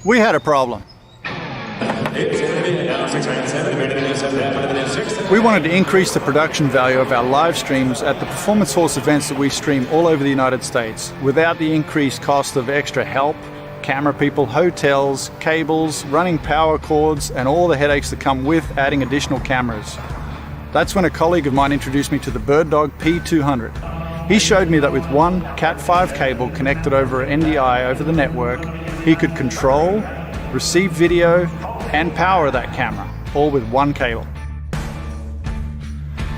We had a problem. We wanted to increase the production value of our live streams at the performance horse events that we stream all over the United States without the increased cost of extra help, camera people, hotels, cables, running power cords, and all the headaches that come with adding additional cameras. That's when a colleague of mine introduced me to the BirdDog P200. He showed me that with one Cat5 cable connected over NDI over the network, he could control, receive video, and power that camera, all with one cable.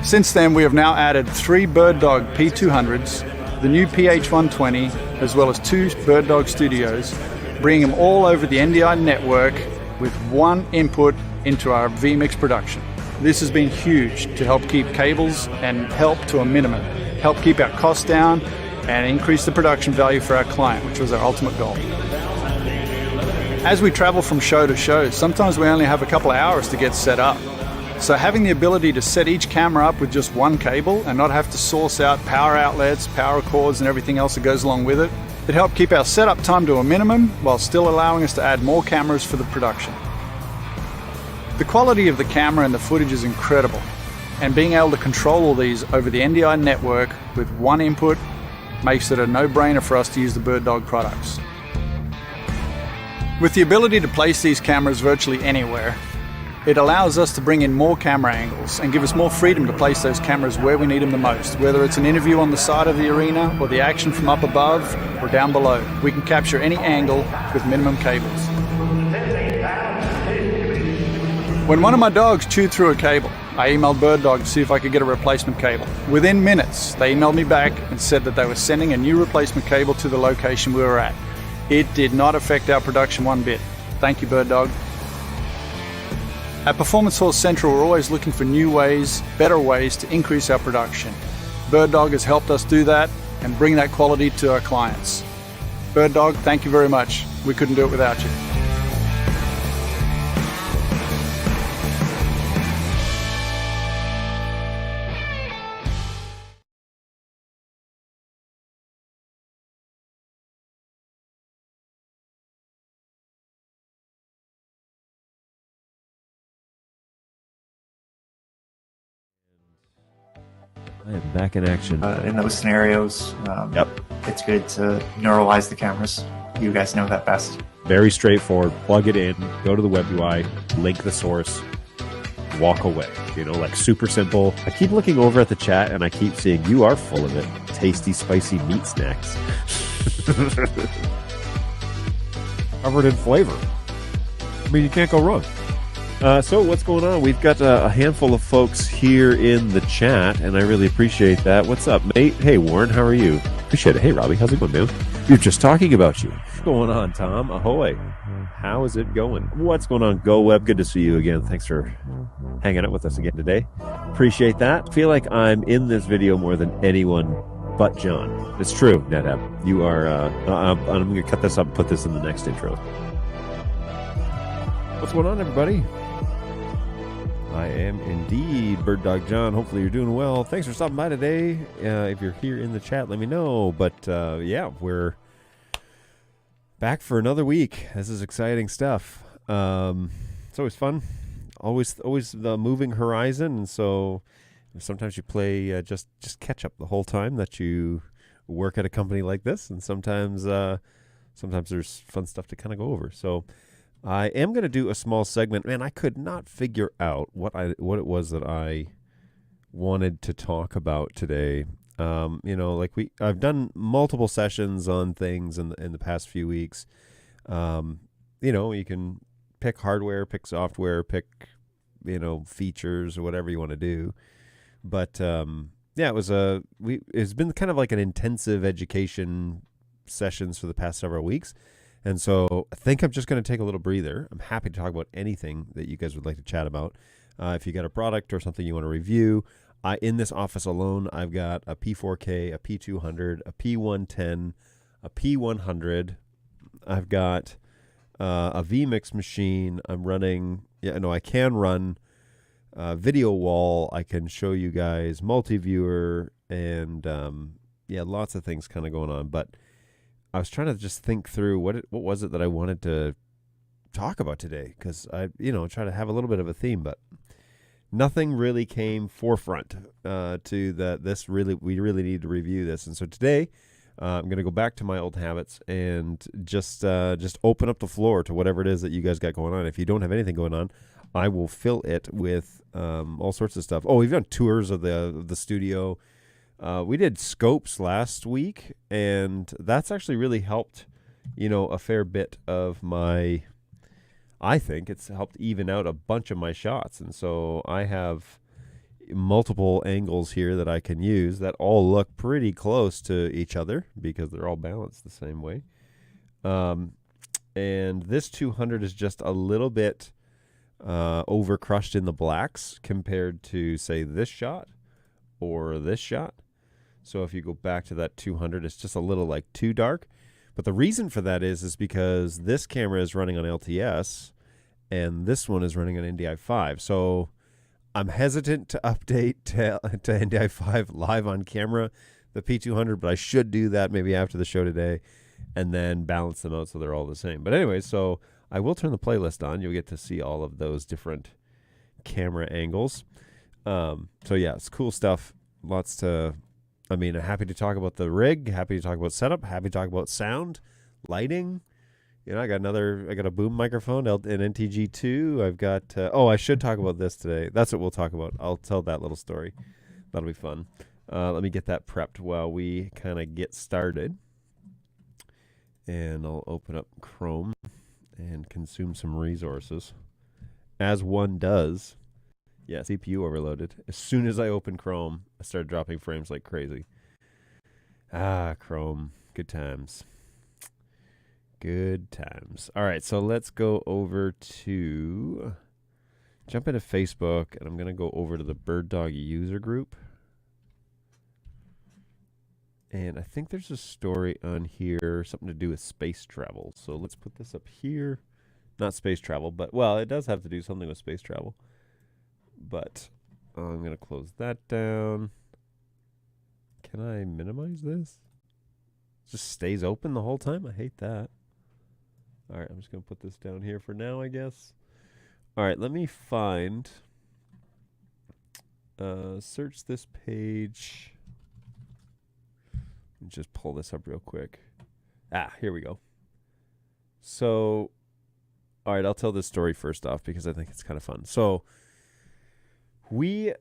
Since then, we have now added 3 BirdDog P200s, the new PH120, as well as 2 BirdDog Studios, bringing them all over the NDI network with one input into our vMix production. This has been huge to help keep cables and help to a minimum, help keep our costs down and increase the production value for our client, which was our ultimate goal. As we travel from show to show, sometimes we only have a couple of hours to get set up. So having the ability to set each camera up with just one cable and not have to source out power outlets, power cords and everything else that goes along with it, it helped keep our setup time to a minimum while still allowing us to add more cameras for the production. The quality of the camera and the footage is incredible, and being able to control all these over the NDI network with one input makes it a no-brainer for us to use the BirdDog products. With the ability to place these cameras virtually anywhere, it allows us to bring in more camera angles and give us more freedom to place those cameras where we need them the most, whether it's an interview on the side of the arena or the action from up above or down below. We can capture any angle with minimum cables. When one of my dogs chewed through a cable, I emailed BirdDog to see if I could get a replacement cable. Within minutes, they emailed me back and said that they were sending a new replacement cable to the location we were at. It did not affect our production one bit. Thank you, BirdDog. At Performance Horse Central, we're always looking for new ways, better ways to increase our production. BirdDog has helped us do that and bring that quality to our clients. BirdDog, thank you very much. We couldn't do it without you. I am back in action. In those scenarios, it's good to neuralize the cameras. You guys know that best. Very straightforward. Plug it in, go to the web UI, link the source, walk away. You know, like super simple. I keep looking over at the chat and I keep seeing you are full of it. Tasty, spicy meat snacks. Covered in flavor. I mean, you can't go wrong. So what's going on? We've got a handful of folks here in the chat, and I really appreciate that. What's up, mate? Hey, Warren, how are you? Appreciate it. Hey, Robbie, how's it going, man? You're just talking about you. What's going on, Tom? Ahoy. How is it going? What's going on, Go Web? Good to see you again. Thanks for hanging out with us again today. Appreciate that. Feel like I'm in this video more than anyone but John. It's true, NetApp. You are, I'm going to cut this up and put this in the next intro. What's going on, everybody? I am indeed BirdDog John. Hopefully you're doing well. Thanks for stopping by today. If you're here in the chat, let me know. But yeah, we're back for another week. This is exciting stuff. It's always fun. Always the moving horizon. And so sometimes you play just catch up the whole time that you work at a company like this. And sometimes there's fun stuff to kind of go over. So I am going to do a small segment. Man, I could not figure out what it was that I wanted to talk about today. You know, like I've done multiple sessions on things in the past few weeks. You know, you can pick hardware, pick software, pick, you know, features or whatever you want to do. But yeah, it's been kind of like an intensive education sessions for the past several weeks. And so I think I'm just going to take a little breather. I'm happy to talk about anything that you guys would like to chat about. If you got a product or something you want to review, in this office alone, I've got a P4K, a P200, a P110, a P100. I've got a vMix machine. I'm running, I can run video wall. I can show you guys multi-viewer and lots of things kind of going on. But I was trying to just think through what was it that I wanted to talk about today, because I, try to have a little bit of a theme, but nothing really came forefront to that. We really need to review this, and so today I'm going to go back to my old habits and just open up the floor to whatever it is that you guys got going on. If you don't have anything going on, I will fill it with all sorts of stuff. Oh, we've done tours of the studio. We did scopes last week, and that's actually really helped, a fair bit of my. I think it's helped even out a bunch of my shots, and so I have multiple angles here that I can use that all look pretty close to each other because they're all balanced the same way. And this 200 is just a little bit over crushed in the blacks compared to, say, this shot or this shot. So if you go back to that 200, it's just a little like too dark. But the reason for that is because this camera is running on LTS and this one is running on NDI 5. So I'm hesitant to update to NDI 5 live on camera, the P200, but I should do that maybe after the show today and then balance them out so they're all the same. But anyway, so I will turn the playlist on. You'll get to see all of those different camera angles. So yeah, it's cool stuff. I'm happy to talk about the rig, happy to talk about setup, happy to talk about sound, lighting. I got a boom microphone, an NTG2. I've got, I should talk about this today. That's what we'll talk about. I'll tell that little story. That'll be fun. Let me get that prepped while we kind of get started. And I'll open up Chrome and consume some resources. As one does. Yeah, CPU overloaded. As soon as I open Chrome, I started dropping frames like crazy. Chrome. Good times. Good times. All right, so let's go over to... Jump into Facebook, and I'm going to go over to the BirdDog user group. And I think there's a story on here, something to do with space travel. So let's put this up here. Not space travel, but, well, it does have to do something with space travel. But I'm going to close that down. Can I minimize this? It just stays open the whole time? I hate that. All right, I'm just going to put this down here for now, I guess. All right, let me find... search this page. Let me just pull this up real quick. Here we go. So, all right, I'll tell this story first off because I think it's kind of fun. So... We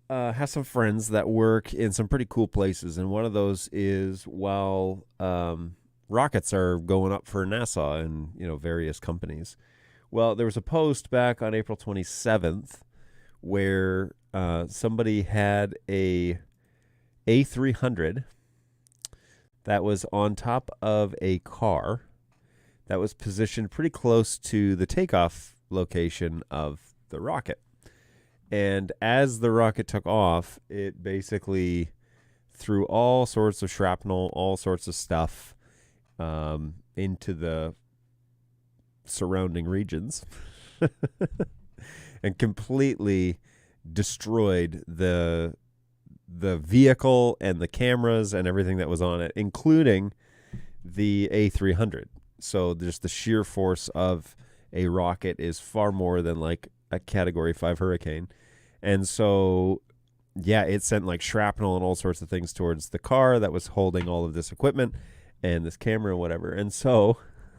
have some friends that work in some pretty cool places, and one of those is while rockets are going up for NASA and various companies. Well, there was a post back on April 27th where somebody had a A300 that was on top of a car that was positioned pretty close to the takeoff location of the rocket. And as the rocket took off, it basically threw all sorts of shrapnel, all sorts of stuff into the surrounding regions and completely destroyed the vehicle and the cameras and everything that was on it, including the A300. So just the sheer force of a rocket is far more than like a Category 5 hurricane. And so, yeah, it sent like shrapnel and all sorts of things towards the car that was holding all of this equipment and this camera and whatever. And so,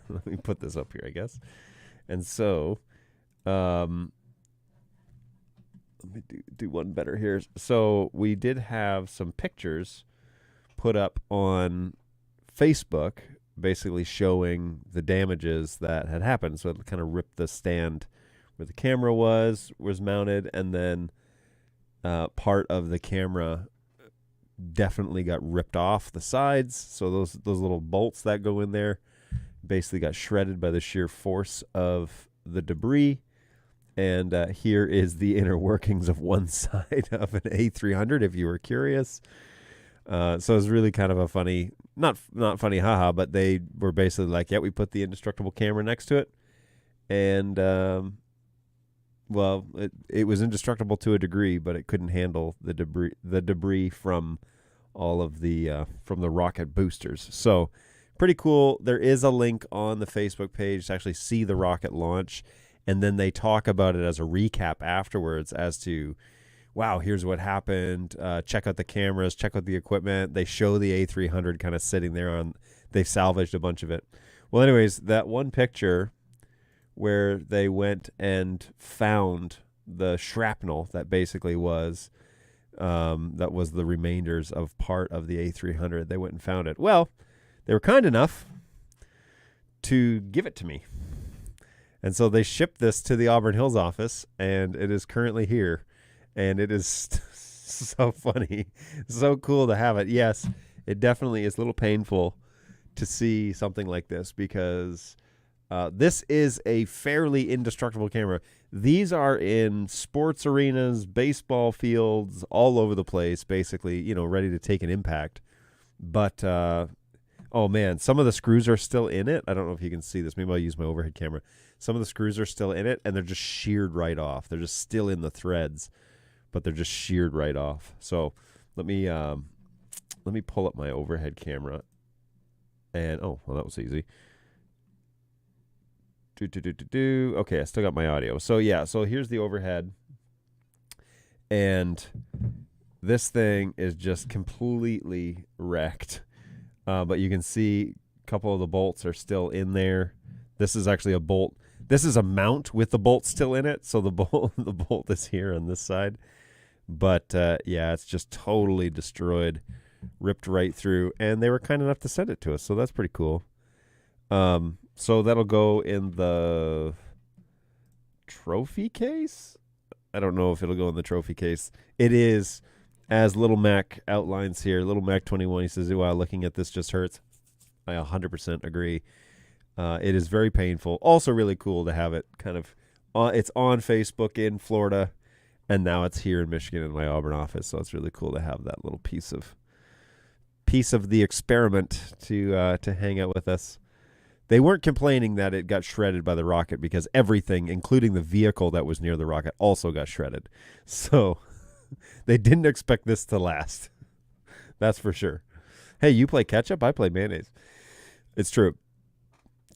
let me put this up here, I guess. And so, let me do one better here. So, we did have some pictures put up on Facebook basically showing the damages that had happened. So, it kind of ripped the stand where the camera was mounted, and then part of the camera definitely got ripped off the sides. So those little bolts that go in there basically got shredded by the sheer force of the debris. And here is the inner workings of one side of an A300, if you were curious. So it was really kind of a funny, not funny, haha, but they were basically like, yeah, we put the indestructible camera next to it. And, well, it was indestructible to a degree, but it couldn't handle the debris from all of the, from the rocket boosters. So pretty cool. There is a link on the Facebook page to actually see the rocket launch, and then they talk about it as a recap afterwards as to, wow, here's what happened. Check out the cameras, check out the equipment. They show the A300 kind of sitting there on. They've salvaged a bunch of it. Well, anyways, that one picture where they went and found the shrapnel that basically was that was the remainders of part of the A300. They went and found it. Well, they were kind enough to give it to me. And so they shipped this to the Auburn Hills office, and it is currently here. And it is so funny, so cool to have it. Yes, it definitely is a little painful to see something like this because this is a fairly indestructible camera. These are in sports arenas, baseball fields, all over the place, basically, ready to take an impact. But, oh man, some of the screws are still in it. I don't know if you can see this. Maybe I'll use my overhead camera. Some of the screws are still in it, and they're just sheared right off. They're just still in the threads, but they're just sheared right off. So let me pull up my overhead camera. And, oh, well, that was easy. Okay, I still got my audio. So, yeah, so here's the overhead. And this thing is just completely wrecked. But you can see a couple of the bolts are still in there. This is actually a bolt. This is a mount with the bolt still in it. So the bolt is here on this side. But, yeah, it's just totally destroyed, ripped right through. And they were kind enough to send it to us. So that's pretty cool. So that'll go in the trophy case. I don't know if it'll go in the trophy case. It is, as Little Mac outlines here, Little Mac 21, he says, wow, looking at this just hurts. I 100% agree. It is very painful. Also really cool to have it kind of, it's on Facebook in Florida, and now it's here in Michigan in my Auburn office. So it's really cool to have that little piece of the experiment to hang out with us. They weren't complaining that it got shredded by the rocket because everything, including the vehicle that was near the rocket, also got shredded. So they didn't expect this to last. That's for sure. Hey, you play ketchup? I play mayonnaise. It's true.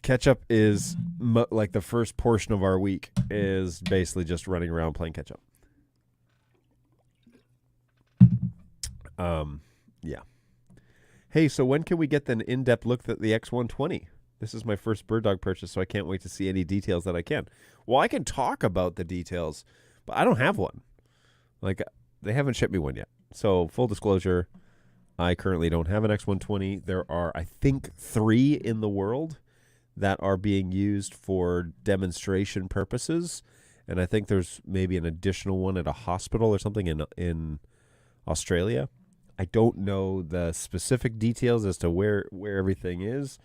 Ketchup is like the first portion of our week is basically just running around playing ketchup. Yeah. Hey, so when can we get an in-depth look at the X120? This is my first BirdDog purchase, so I can't wait to see any details that I can. Well, I can talk about the details, but I don't have one. Like, they haven't shipped me one yet. So, full disclosure, I currently don't have an X120. There are, I think, 3 in the world that are being used for demonstration purposes. And I think there's maybe an additional one at a hospital or something in Australia. I don't know the specific details as to where everything is.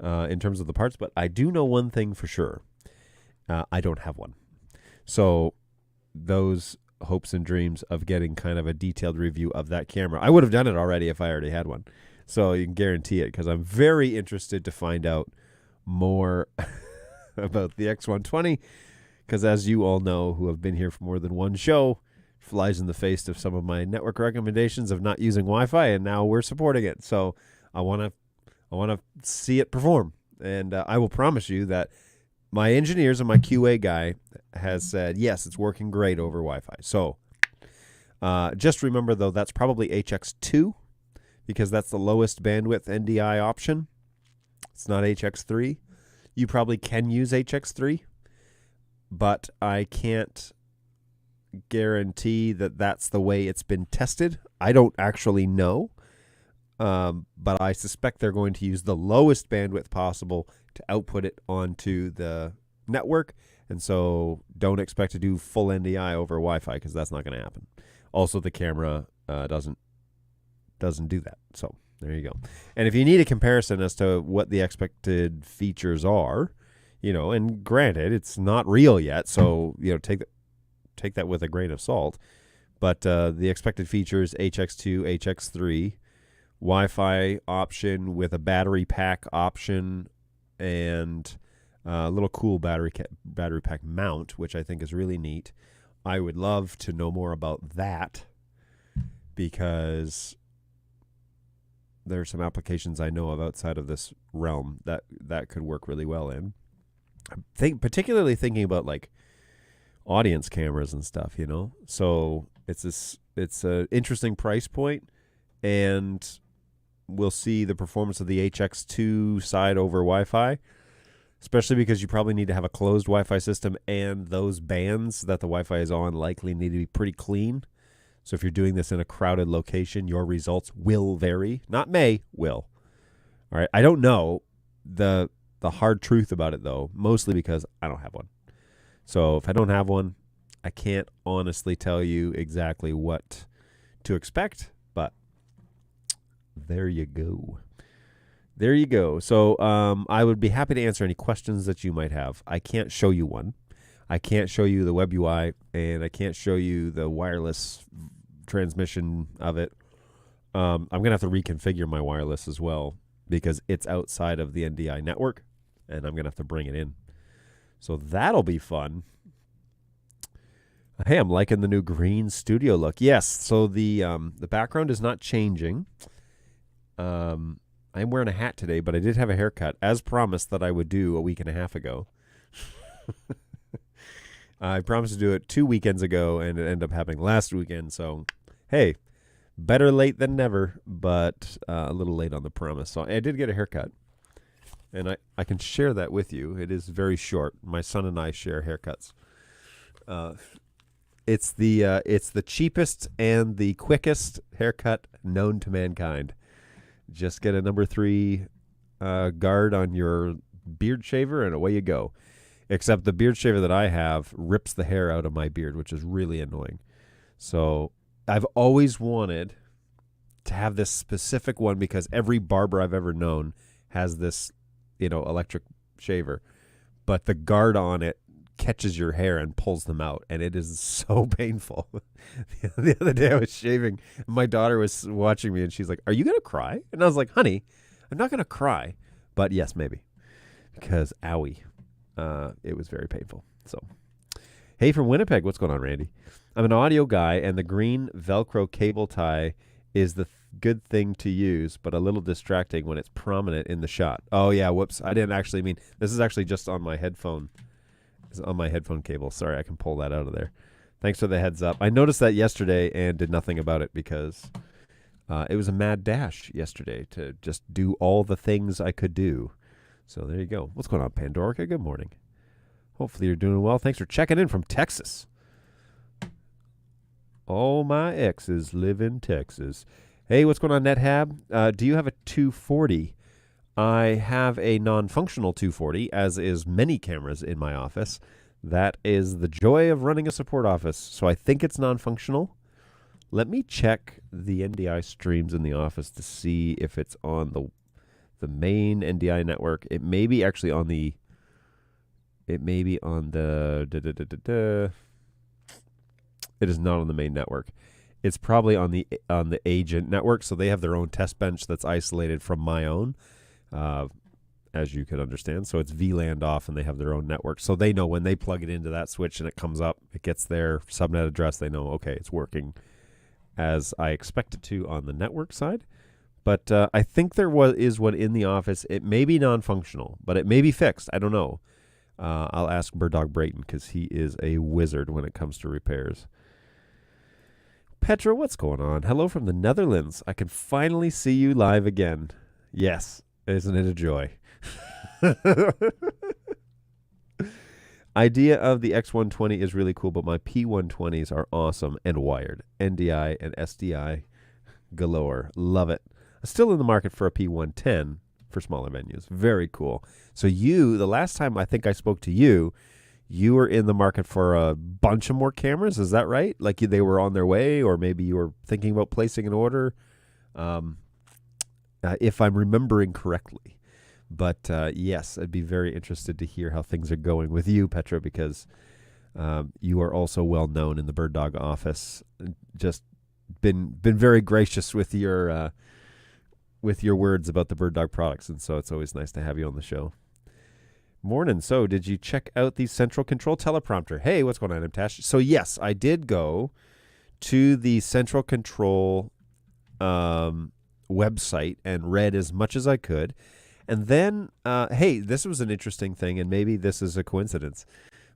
In terms of the parts, but I do know one thing for sure. I don't have one. So those hopes and dreams of getting kind of a detailed review of that camera, I would have done it already if I already had one. So you can guarantee it because I'm very interested to find out more about the X120 because as you all know who have been here for more than one show, flies in the face of some of my network recommendations of not using Wi-Fi, and now we're supporting it. So I want to see it perform. And I will promise you that my engineers and my QA guy has said, yes, it's working great over Wi-Fi. So just remember, though, that's probably HX2 because that's the lowest bandwidth NDI option. It's not HX3. You probably can use HX3, but I can't guarantee that that's the way it's been tested. I don't actually know. But I suspect they're going to use the lowest bandwidth possible to output it onto the network. And so don't expect to do full NDI over Wi-Fi because that's not going to happen. Also, the camera doesn't do that. So there you go. And if you need a comparison as to what the expected features are, and granted, it's not real yet. So, take that with a grain of salt. But the expected features, HX2, HX3, Wi-Fi option with a battery pack option and a little cool battery pack mount, which I think is really neat. I would love to know more about that because there's some applications I know of outside of this realm that could work really well in. Particularly thinking about like audience cameras and stuff, you know. So it's an interesting price point, and we'll see the performance of the HX2 side over Wi-Fi, especially because you probably need to have a closed Wi-Fi system, and those bands that the Wi-Fi is on likely need to be pretty clean. So if you're doing this in a crowded location, your results will vary. Not may, will. All right. I don't know the hard truth about it, though, mostly because I don't have one. So if I don't have one, I can't honestly tell you exactly what to expect, but there you go. There you go. So I would be happy to answer any questions that you might have. I can't show you one. I can't show you the web UI, and I can't show you the wireless transmission of it. I'm going to have to reconfigure my wireless as well because it's outside of the NDI network, and I'm going to have to bring it in. So that'll be fun. Hey, I'm liking the new green studio look. Yes, so the background is not changing. I'm wearing a hat today, but I did have a haircut, as promised that I would do a week and a half ago. I promised to do it 2 weekends ago, and it ended up happening last weekend. So, hey, better late than never, but a little late on the promise. So I did get a haircut, and I can share that with you. It is very short. My son and I share haircuts. It's the cheapest and the quickest haircut known to mankind. Just get a number 3 guard on your beard shaver, and away you go. Except the beard shaver that I have rips the hair out of my beard, which is really annoying. So I've always wanted to have this specific one because every barber I've ever known has this, electric shaver. But the guard on it catches your hair and pulls them out, and it is so painful. The other day I was shaving, and my daughter was watching me, and she's like, "Are you going to cry?" And I was like, "Honey, I'm not going to cry." But yes, maybe. Because, owie. It was very painful. So, hey, from Winnipeg, what's going on, Randy? I'm an audio guy, and the green Velcro cable tie is the good thing to use, but a little distracting when it's prominent in the shot. Oh, yeah, whoops. I didn't actually mean, this is actually just on my headphone. It's on my headphone cable. Sorry, I can pull that out of there. Thanks for the heads up. I noticed that yesterday and did nothing about it because it was a mad dash yesterday to just do all the things I could do. So there you go. What's going on, Pandorica? Good morning. Hopefully you're doing well. Thanks for checking in from Texas. All my exes live in Texas. Hey, what's going on, NetHab? Do you have a 240? I have a non-functional 240, as is many cameras in my office. That is the joy of running a support office. So I think it's non-functional. Let me check the NDI streams in the office to see if it's on the main NDI network. It may be actually on the. It may be on the. It is not on the main network. It's probably on the agent network. So they have their own test bench that's isolated from my own, as you could understand. So it's VLANed off, and they have their own network. So they know when they plug it into that switch and it comes up, it gets their subnet address. They know, okay, it's working as I expect it to on the network side. But I think there is one in the office. It may be non-functional, but it may be fixed. I don't know. I'll ask BirdDog Brayton because he is a wizard when it comes to repairs. Petra, what's going on? Hello from the Netherlands. I can finally see you live again. Yes, isn't it a joy? Idea of the X120 is really cool, but my P120s are awesome and wired. NDI and SDI galore. Love it. Still in the market for a P110 for smaller venues. Very cool. So the last time I think I spoke to you, you were in the market for a bunch of more cameras. Is that right? Like they were on their way, or maybe you were thinking about placing an order, if I'm remembering correctly. But yes, I'd be very interested to hear how things are going with you, Petra, because you are also well known in the BirdDog office. Just been very gracious with your words about the BirdDog products, and so it's always nice to have you on the show. Morning. So did you check out the central control teleprompter? Hey, what's going on, Tash? So yes, I did go to the central control website and read as much as I could. And then, hey, this was an interesting thing, and maybe this is a coincidence,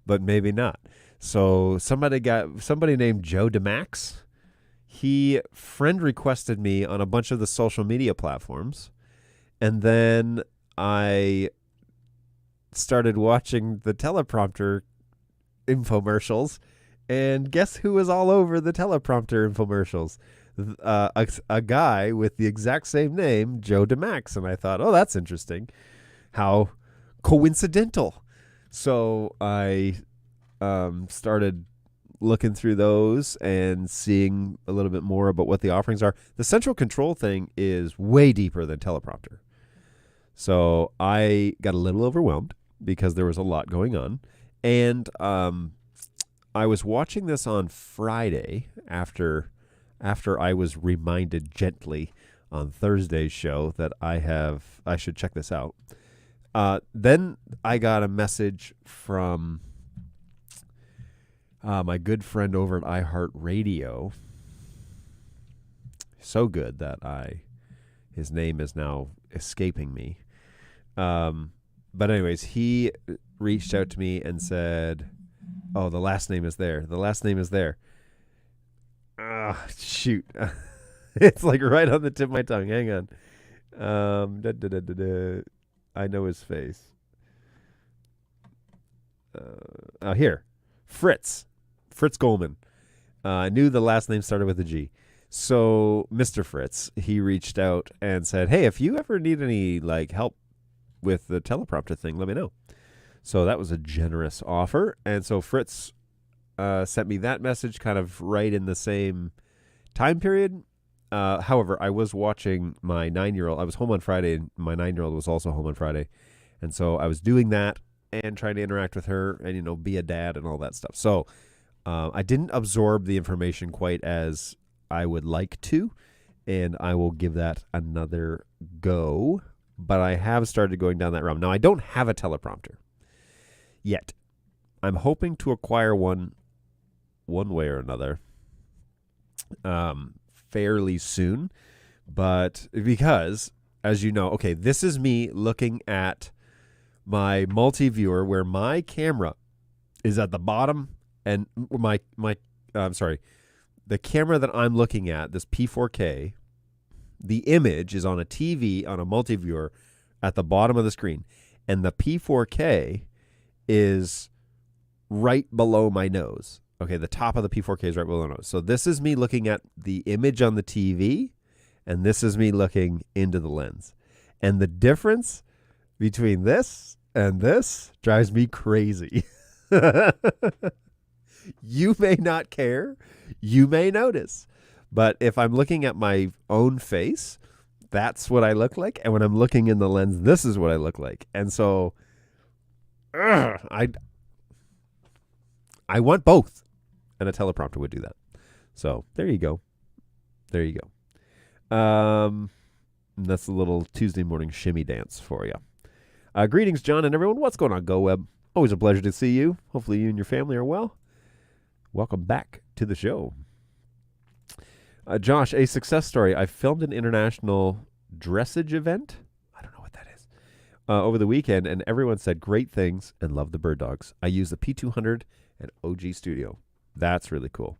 but maybe not. So somebody named Joe DeMax. He friend requested me on a bunch of the social media platforms, and then I started watching the teleprompter infomercials, and guess who was all over the teleprompter infomercials? A guy with the exact same name, Joe DeMax. And I thought, oh, that's interesting. How coincidental. So I started looking through those and seeing a little bit more about what the offerings are. The central control thing is way deeper than teleprompter. So I got a little overwhelmed because there was a lot going on. And I was watching this on Friday after I was reminded gently on Thursday's show that I should check this out. Then I got a message from my good friend over at iHeartRadio. So good that his name is now escaping me. But anyways, he reached out to me and said, oh, the last name is there. The last name is there. Shoot. It's like right on the tip of my tongue. Hang on. I know his face. Here. Fritz Goldman. I knew the last name started with a G. So Mr. Fritz, he reached out and said, hey, if you ever need any help with the teleprompter thing, let me know. So that was a generous offer. And so Fritz sent me that message kind of right in the same time period. However, I was watching my 9-year-old. I was home on Friday, and my 9-year-old was also home on Friday. And so I was doing that and trying to interact with her and, be a dad and all that stuff. So I didn't absorb the information quite as I would like to, and I will give that another go. But I have started going down that route. Now, I don't have a teleprompter yet. I'm hoping to acquire one way or another fairly soon. But because, as you know, okay, this is me looking at my multi-viewer where my camera is at the bottom, and the camera that I'm looking at, this P4K, the image is on a TV, on a multi-viewer at the bottom of the screen. And the P4K is right below my nose. Okay, the top of the P4K is right below my nose. So this is me looking at the image on the TV, and this is me looking into the lens. And the difference between this and this drives me crazy. You may not care. You may notice. But if I'm looking at my own face, that's what I look like. And when I'm looking in the lens, this is what I look like. And so I want both. And a teleprompter would do that. So there you go. There you go. That's a little Tuesday morning shimmy dance for you. Greetings, John and everyone. What's going on, GoWeb? Always a pleasure to see you. Hopefully you and your family are well. Welcome back to the show. Josh, a success story. I filmed an international dressage event. I don't know what that is. Over the weekend, and everyone said great things and loved the bird dogs. I used the P200 and OG Studio. That's really cool.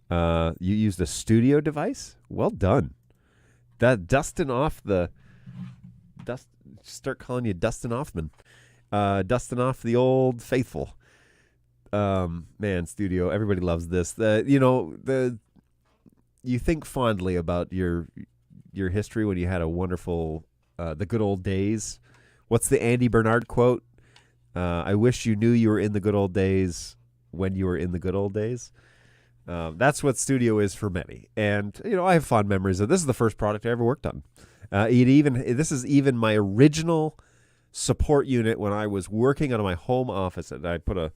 You used a studio device? Well done. That dusting off the start calling you Dustin Hoffman. Dusting off the old faithful. Man, studio. Everybody loves this. You think fondly about your history when you had a wonderful, the good old days. What's the Andy Bernard quote? I wish you knew you were in the good old days when you were in the good old days. That's what studio is for many. And, I have fond memories of this. Is the first product I ever worked on. This is even my original support unit when I was working out of my home office. And I put a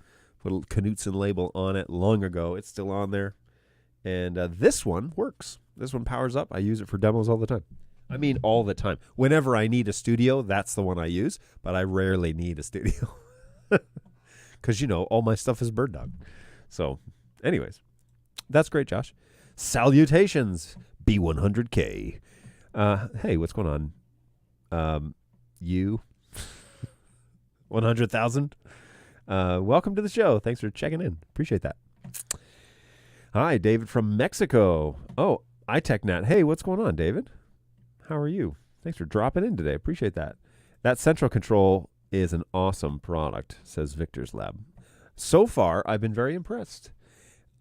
Knutson label on it long ago. It's still on there. And this one works. This one powers up. I use it for demos all the time. I mean, all the time. Whenever I need a studio, that's the one I use. But I rarely need a studio. Because, all my stuff is BirdDog. So, anyways. That's great, Josh. Salutations, B100K. Hey, what's going on? You 100,000. Welcome to the show. Thanks for checking in. Appreciate that. Hi, David from Mexico. Oh, iTechNet. Hey, what's going on, David? How are you? Thanks for dropping in today. Appreciate that. That central control is an awesome product, says Victor's Lab. So far, I've been very impressed.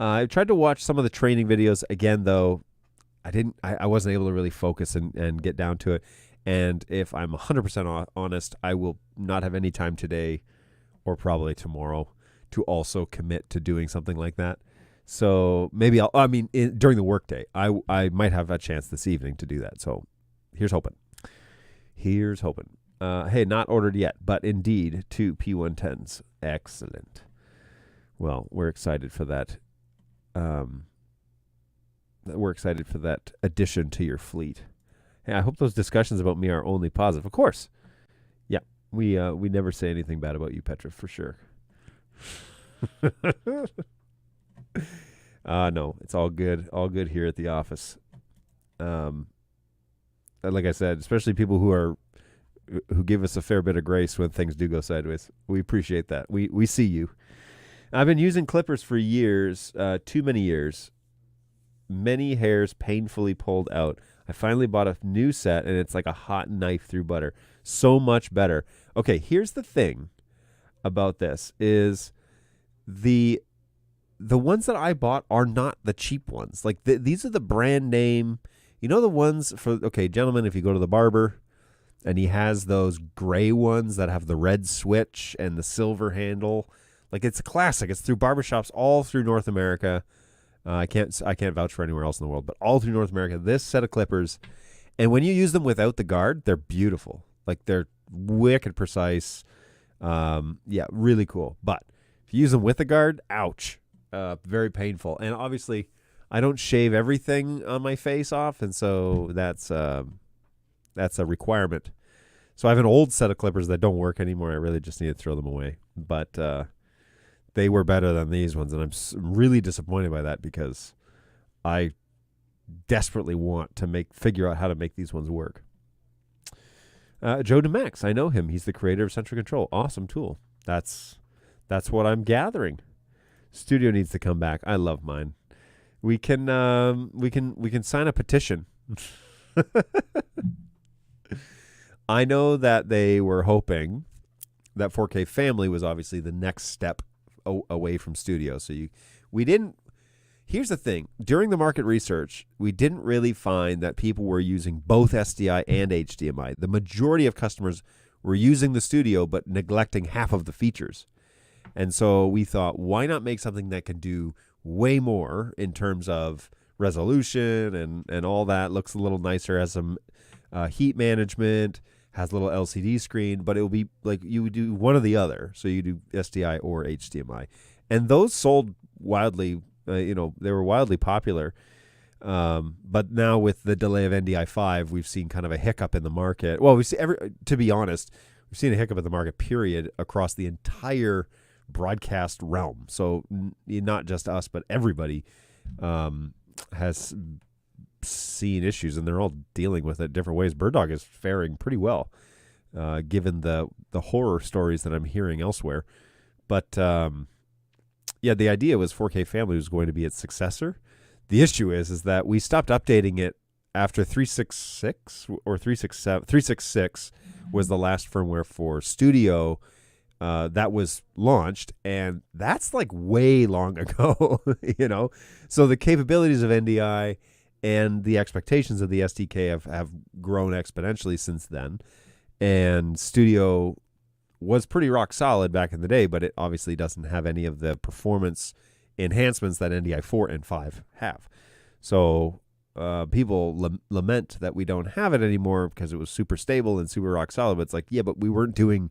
I've tried to watch some of the training videos again, though. I wasn't able to really focus and get down to it. And if I'm 100% honest, I will not have any time today or probably tomorrow to also commit to doing something like that. So maybe during the workday, I might have a chance this evening to do that. So here's hoping. Hey, not ordered yet, but indeed 2 P110s. Excellent. Well, we're excited for that. We're excited for that addition to your fleet. Hey, I hope those discussions about me are only positive. Of course. Yeah, we never say anything bad about you, Petra, for sure. No, it's all good. All good here at the office. Like I said, especially people who give us a fair bit of grace when things do go sideways. We appreciate that. We see you. I've been using clippers for years, too many years. Many hairs painfully pulled out. I finally bought a new set, and it's like a hot knife through butter. So much better. Okay, here's the thing about this is the ones that I bought are not the cheap ones. Like these are the brand name. You know the ones for, okay, gentlemen, if you go to the barber and he has those gray ones that have the red switch and the silver handle, like it's a classic. It's through barbershops all through North America. I can't vouch for anywhere else in the world, but all through North America, this set of clippers, and when you use them without the guard, they're beautiful. Like they're wicked precise. Yeah, really cool. But if you use them with the guard, ouch. Very painful. And obviously, I don't shave everything on my face off, and so that's a requirement. So I have an old set of clippers that don't work anymore. I really just need to throw them away. But they were better than these ones, and I'm really disappointed by that because I desperately want to figure out how to make these ones work. Joe DeMax, I know him. He's the creator of Central Control. Awesome tool. That's what I'm gathering. Studio needs to come back. I love mine. We can sign a petition. I know that they were hoping that 4K Family was obviously the next step away from Studio. So we didn't. Here's the thing. During the market research, we didn't really find that people were using both SDI and HDMI. The majority of customers were using the Studio but neglecting half of the features. And so we thought, why not make something that can do way more in terms of resolution and all that? Looks a little nicer, has some heat management, has a little LCD screen, but it will be like you would do one or the other. So you do SDI or HDMI. And those sold wildly, they were wildly popular. But now with the delay of NDI 5, we've seen kind of a hiccup in the market. Well, to be honest, we've seen a hiccup in the market, period, across the entire broadcast realm. So not just us, but everybody has seen issues, and they're all dealing with it different ways. BirdDog is faring pretty well, given the horror stories that I'm hearing elsewhere. But yeah, the idea was 4K Family was going to be its successor. The issue is that we stopped updating it after 366 or 367. 366 was the last firmware for Studio that was launched, and that's like way long ago, So the capabilities of NDI and the expectations of the SDK have grown exponentially since then. And Studio was pretty rock solid back in the day, but it obviously doesn't have any of the performance enhancements that NDI 4 and 5 have. So people lament that we don't have it anymore because it was super stable and super rock solid. But it's like, yeah, but we weren't doing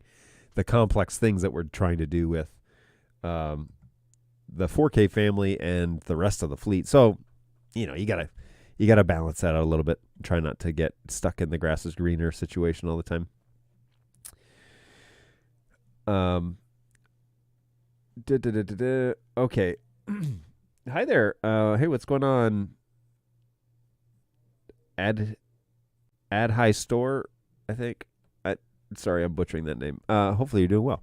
the complex things that we're trying to do with the 4K Family and the rest of the fleet. So, you gotta balance that out a little bit. Try not to get stuck in the grass is greener situation all the time. Okay. Hi there. Hey, what's going on? Ad High Store, I think. Sorry, I'm butchering that name. Hopefully you're doing well.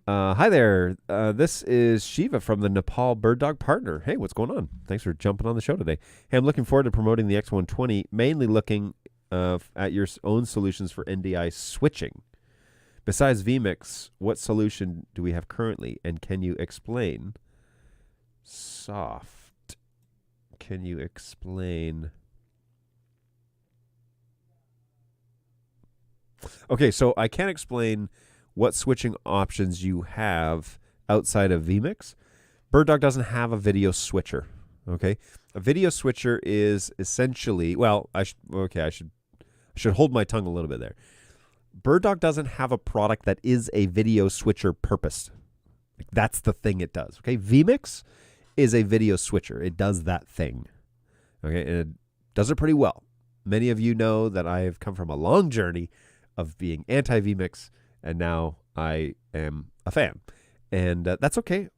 Hi there. This is Shiva from the Nepal BirdDog Partner. Hey, what's going on? Thanks for jumping on the show today. Hey, I'm looking forward to promoting the X120, mainly looking at your own solutions for NDI switching. Besides vMix, what solution do we have currently, and can you explain? Soft. Can you explain? Okay, so I can't explain what switching options you have outside of vMix. BirdDog doesn't have a video switcher. Okay, a video switcher is essentially, well, I should hold my tongue a little bit there. BirdDog doesn't have a product that is a video switcher purpose. Like, that's the thing it does. Okay, vMix is a video switcher. It does that thing. Okay, and it does it pretty well. Many of you know that I have come from a long journey of being anti-vMix, and now I am a fan, and that's okay.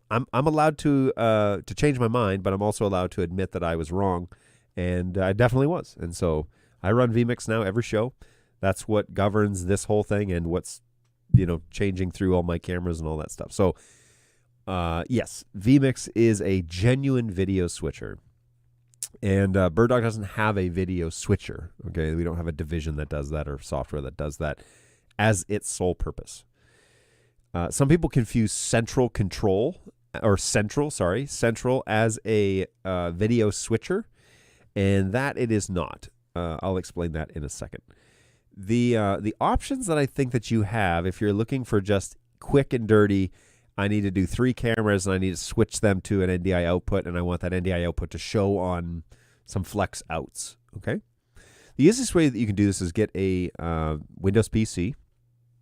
I'm allowed to change my mind, but I'm also allowed to admit that I was wrong, and I definitely was. And so I run vMix now every show. That's what governs this whole thing, and what's changing through all my cameras and all that stuff. So yes, vMix is a genuine video switcher. And BirdDog doesn't have a video switcher. Okay, we don't have a division that does that or software that does that as its sole purpose. Some people confuse central as a video switcher, and that it is not. I'll explain that in a second. The options that I think that you have, if you're looking for just quick and dirty, I need to do 3 cameras and I need to switch them to an NDI output, and I want that NDI output to show on some flex outs. Okay, the easiest way that you can do this is get a Windows PC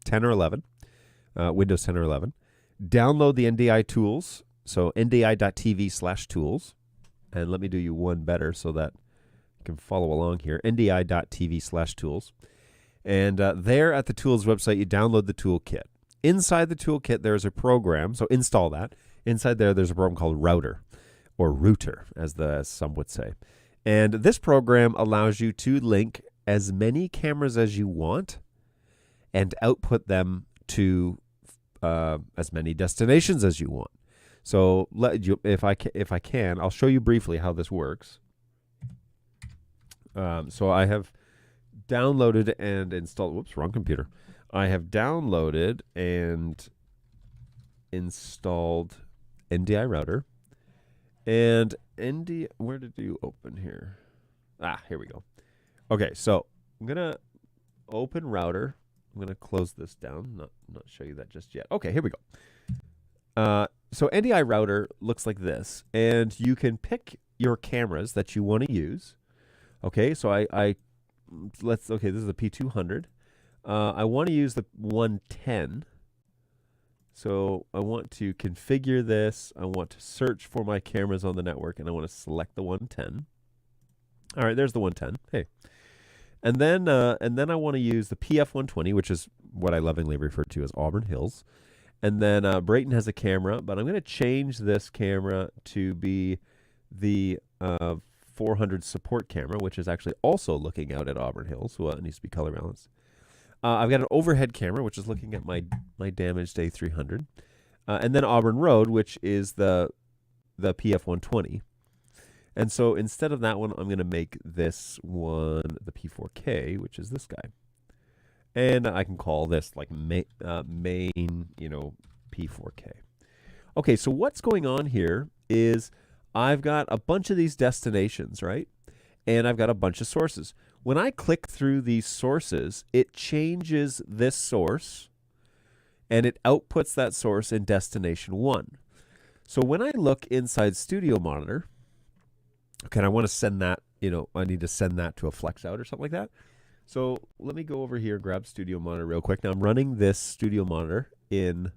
10 or 11, Windows 10 or 11. Download the NDI tools, so ndi.tv/tools, and let me do you one better so that you can follow along here. ndi.tv/tools, and there at the tools website you download the toolkit. Inside the toolkit, there's a program, so install that. Inside there's a program called Router, or Router, as some would say. And this program allows you to link as many cameras as you want and output them to as many destinations as you want. So if I can, I'll show you briefly how this works. So I have downloaded and installed, whoops, wrong computer. I have downloaded and installed NDI Router. And where did you open here? Here we go. Okay, so I'm going to open Router. I'm going to close this down, not show you that just yet. Okay, here we go. So NDI Router looks like this, and you can pick your cameras that you want to use. Okay, so okay, this is the P200. I want to use the 110. So I want to configure this. I want to search for my cameras on the network, and I want to select the 110. All right, there's the 110. Hey. And then I want to use the PF120, which is what I lovingly refer to as Auburn Hills. And then Brayton has a camera, but I'm going to change this camera to be the 400 support camera, which is actually also looking out at Auburn Hills, so it needs to be color balanced. I've got an overhead camera, which is looking at my damaged A300. And then Auburn Road, which is the PF120. And so instead of that one, I'm going to make this one the P4K, which is this guy. And I can call this like main, P4K. Okay, so what's going on here is I've got a bunch of these destinations, right? And I've got a bunch of sources. When I click through these sources, it changes this source, and it outputs that source in destination 1. So when I look inside Studio Monitor, okay, I want to send that, I need to send that to a flex out or something like that. So let me go over here and grab Studio Monitor real quick. Now I'm running this Studio Monitor in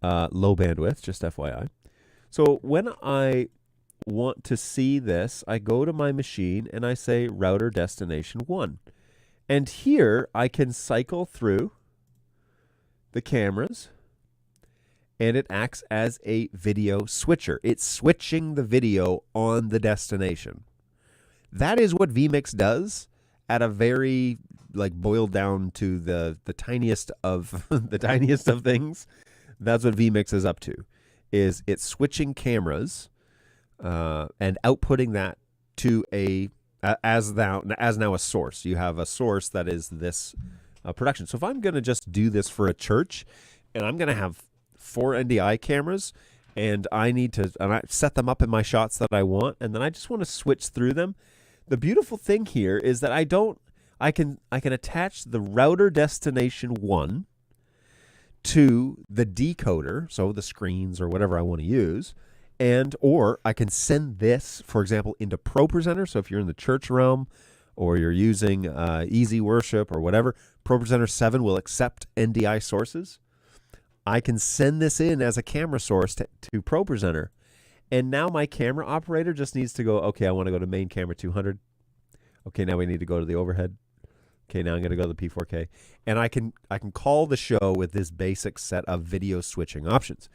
low bandwidth, just FYI. So when I want to see this, I go to my machine and I say router destination 1. And here I can cycle through the cameras, and it acts as a video switcher. It's switching the video on the destination. That is what vMix does at a very like boiled down to the tiniest of the tiniest of things, that's what vMix is up to. Is it's switching cameras and outputting that to as now a source. You have a source that is this production. So if I'm going to just do this for a church, and I'm going to have 4 NDI cameras, and I set them up in my shots that I want, and then I just want to switch through them. The beautiful thing here is that I can attach the router destination 1 to the decoder, so the screens or whatever I want to use, or I can send this, for example, into ProPresenter. So if you're in the church realm or you're using Easy Worship or whatever, ProPresenter 7 will accept NDI sources. I can send this in as a camera source to ProPresenter. And now my camera operator just needs to go, okay, I want to go to main camera 200. Okay, now we need to go to the overhead. Okay, now I'm going to go to the P4K. And I can call the show with this basic set of video switching options.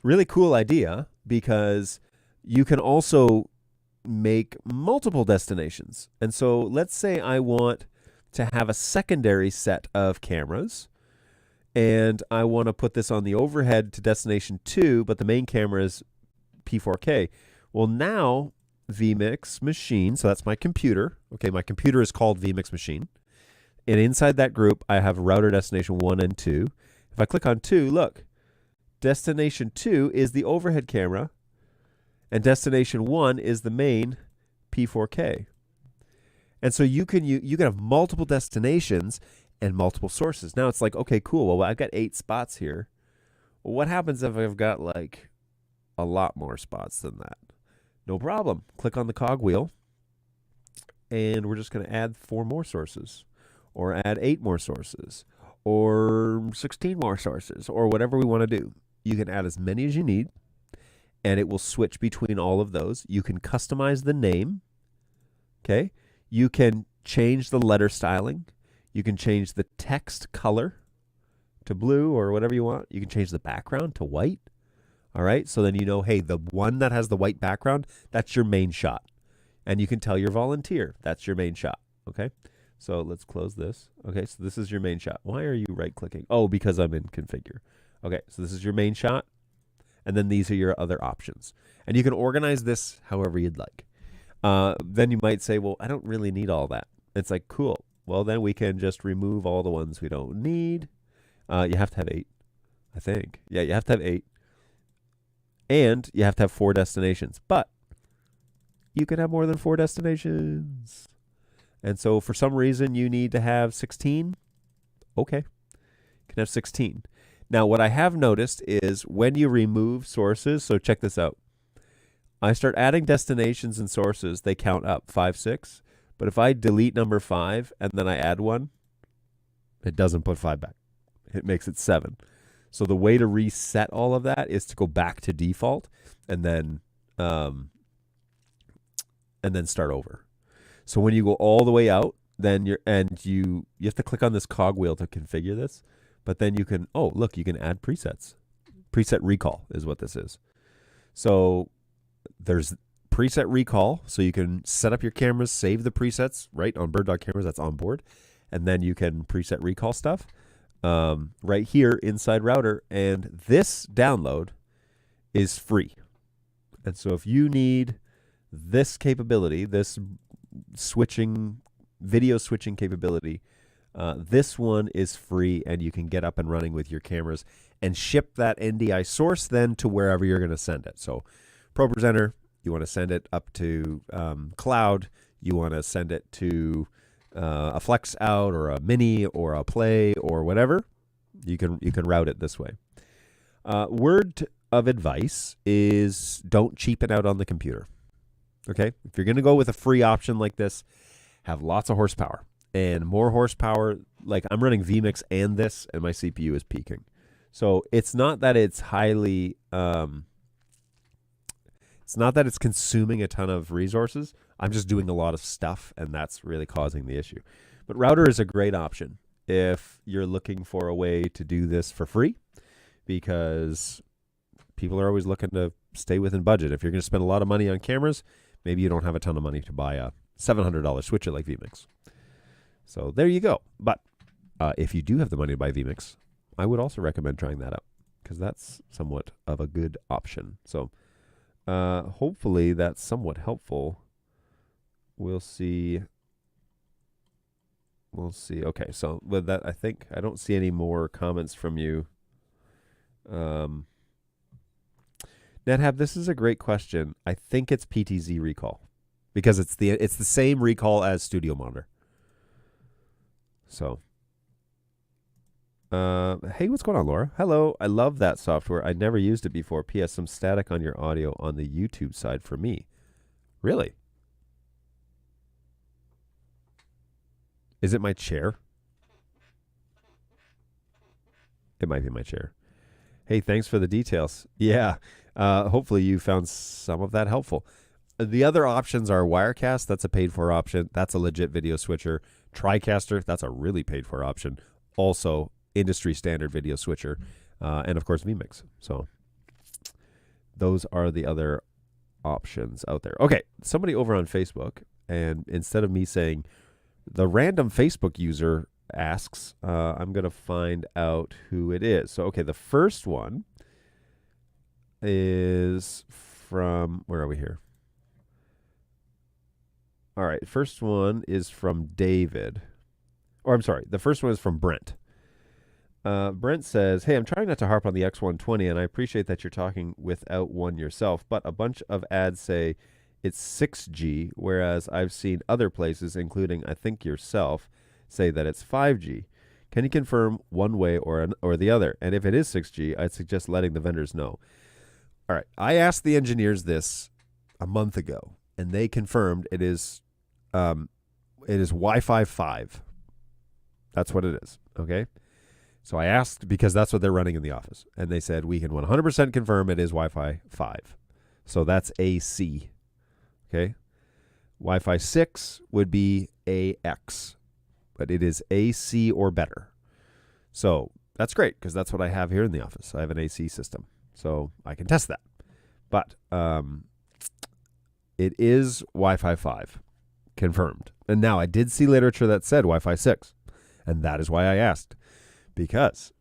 Really cool idea, because you can also make multiple destinations. And so let's say I want to have a secondary set of cameras, and I want to put this on the overhead to destination 2, but the main camera is P4K. Well, now vMix Machine, so that's my computer. Okay, my computer is called vMix Machine. And inside that group, I have router destination 1 and 2. If I click on 2, look, destination 2 is the overhead camera, and destination 1 is the main P4K. And so you can have multiple destinations and multiple sources. Now it's like, okay, cool. Well, I've got 8 spots here. Well, what happens if I've got like a lot more spots than that? No problem. Click on the cogwheel, and we're just going to add 4 more sources, or add 8 more sources, or 16 more sources, or whatever we want to do. You can add as many as you need, and it will switch between all of those. You can customize the name. Okay. You can change the letter styling. You can change the text color to blue or whatever you want. You can change the background to white. All right. So then you know, hey, the one that has the white background, that's your main shot. And you can tell your volunteer that's your main shot. Okay. So let's close this. Okay. So this is your main shot. Why are you right clicking? Oh, because I'm in configure. Okay. So this is your main shot. And then these are your other options. And you can organize this however you'd like. Then you might say, well, I don't really need all that. It's like, cool. Well, then we can just remove all the ones we don't need. You have to have 8, I think. Yeah, you have to have 8. And you have to have 4 destinations. But you can have more than 4 destinations. And so for some reason you need to have 16. Okay. You can have 16. Now, what I have noticed is when you remove sources, so check this out. I start adding destinations and sources, they count up 5, 6. But if I delete number 5 and then I add 1, it doesn't put 5 back. It makes it 7. So the way to reset all of that is to go back to default and then start over. So when you go all the way out, then you have to click on this cogwheel to configure this. But then you can, oh, look, you can add presets. Preset recall is what this is. So there's preset recall. So you can set up your cameras, save the presets, right, on BirdDog cameras, that's on board. And then you can preset recall stuff right here inside router. And this download is free. And so if you need this capability, this video switching capability, this one is free, and you can get up and running with your cameras and ship that NDI source then to wherever you're going to send it. So ProPresenter, you want to send it up to cloud, you want to send it to a flex out or a mini or a play or whatever, you can route it this way. Word of advice is don't cheapen out on the computer. Okay? If you're going to go with a free option like this, have lots of horsepower. And more horsepower, like I'm running vMix and this, and my CPU is peaking. So it's not that it's highly, it's not that it's consuming a ton of resources. I'm just doing a lot of stuff, and that's really causing the issue. But router is a great option if you're looking for a way to do this for free, because people are always looking to stay within budget. If you're going to spend a lot of money on cameras, maybe you don't have a ton of money to buy a $700 switcher like vMix. So there you go. But if you do have the money to buy vMix, I would also recommend trying that out because that's somewhat of a good option. So hopefully that's somewhat helpful. We'll see. We'll see. Okay, so with that, I think I don't see any more comments from you. NetHab, this is a great question. I think it's PTZ recall because it's the same recall as Studio Monitor. So, hey, what's going on, Laura? Hello, I love that software. I never used it before. P.S. Some static on your audio on the YouTube side for me. Really? Is it my chair? It might be my chair. Hey, thanks for the details. Yeah, hopefully you found some of that helpful. The other options are Wirecast. That's a paid-for option. That's a legit video switcher. TriCaster. That's a really paid-for option. Also, industry standard video switcher. And, of course, vMix. So those are the other options out there. Okay, somebody over on Facebook, and instead of me saying the random Facebook user asks, I'm going to find out who it is. So, okay, the first one is from, where are we here? All right, first one is from David. Or I'm sorry, the first one is from Brent. Brent says, hey, I'm trying not to harp on the X120, and I appreciate that you're talking without one yourself, but a bunch of ads say it's 6G, whereas I've seen other places, including I think yourself, say that it's 5G. Can you confirm one way or the other? And if it is 6G, I'd suggest letting the vendors know. All right, I asked the engineers this a month ago, and they confirmed it is Wi-Fi 5. That's what it is, okay? So I asked because that's what they're running in the office, and they said we can 100% confirm it is Wi-Fi 5. So that's AC, okay? Wi-Fi 6 would be AX, but it is AC or better. So that's great because that's what I have here in the office. I have an AC system, so I can test that. But it is Wi-Fi 5 confirmed. And now I did see literature that said Wi-Fi 6, and that is why I asked. Because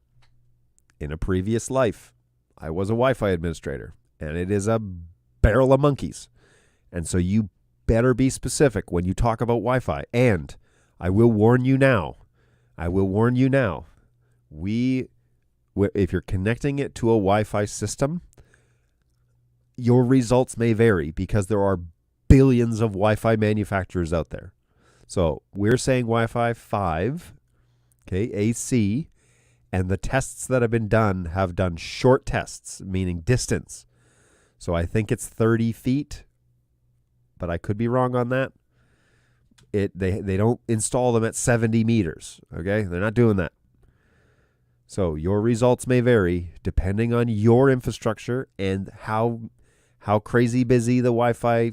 in a previous life, I was a Wi-Fi administrator, and it is a barrel of monkeys. And so you better be specific when you talk about Wi-Fi. And I will warn you now. If you're connecting it to a Wi-Fi system, your results may vary because there are billions of Wi-Fi manufacturers out there. So we're saying Wi-Fi 5, okay, AC, and the tests that have been done have done short tests, meaning distance. So I think it's 30 feet, but I could be wrong on that. They don't install them at 70 meters, okay? They're not doing that. So your results may vary depending on your infrastructure and how crazy busy the Wi-Fi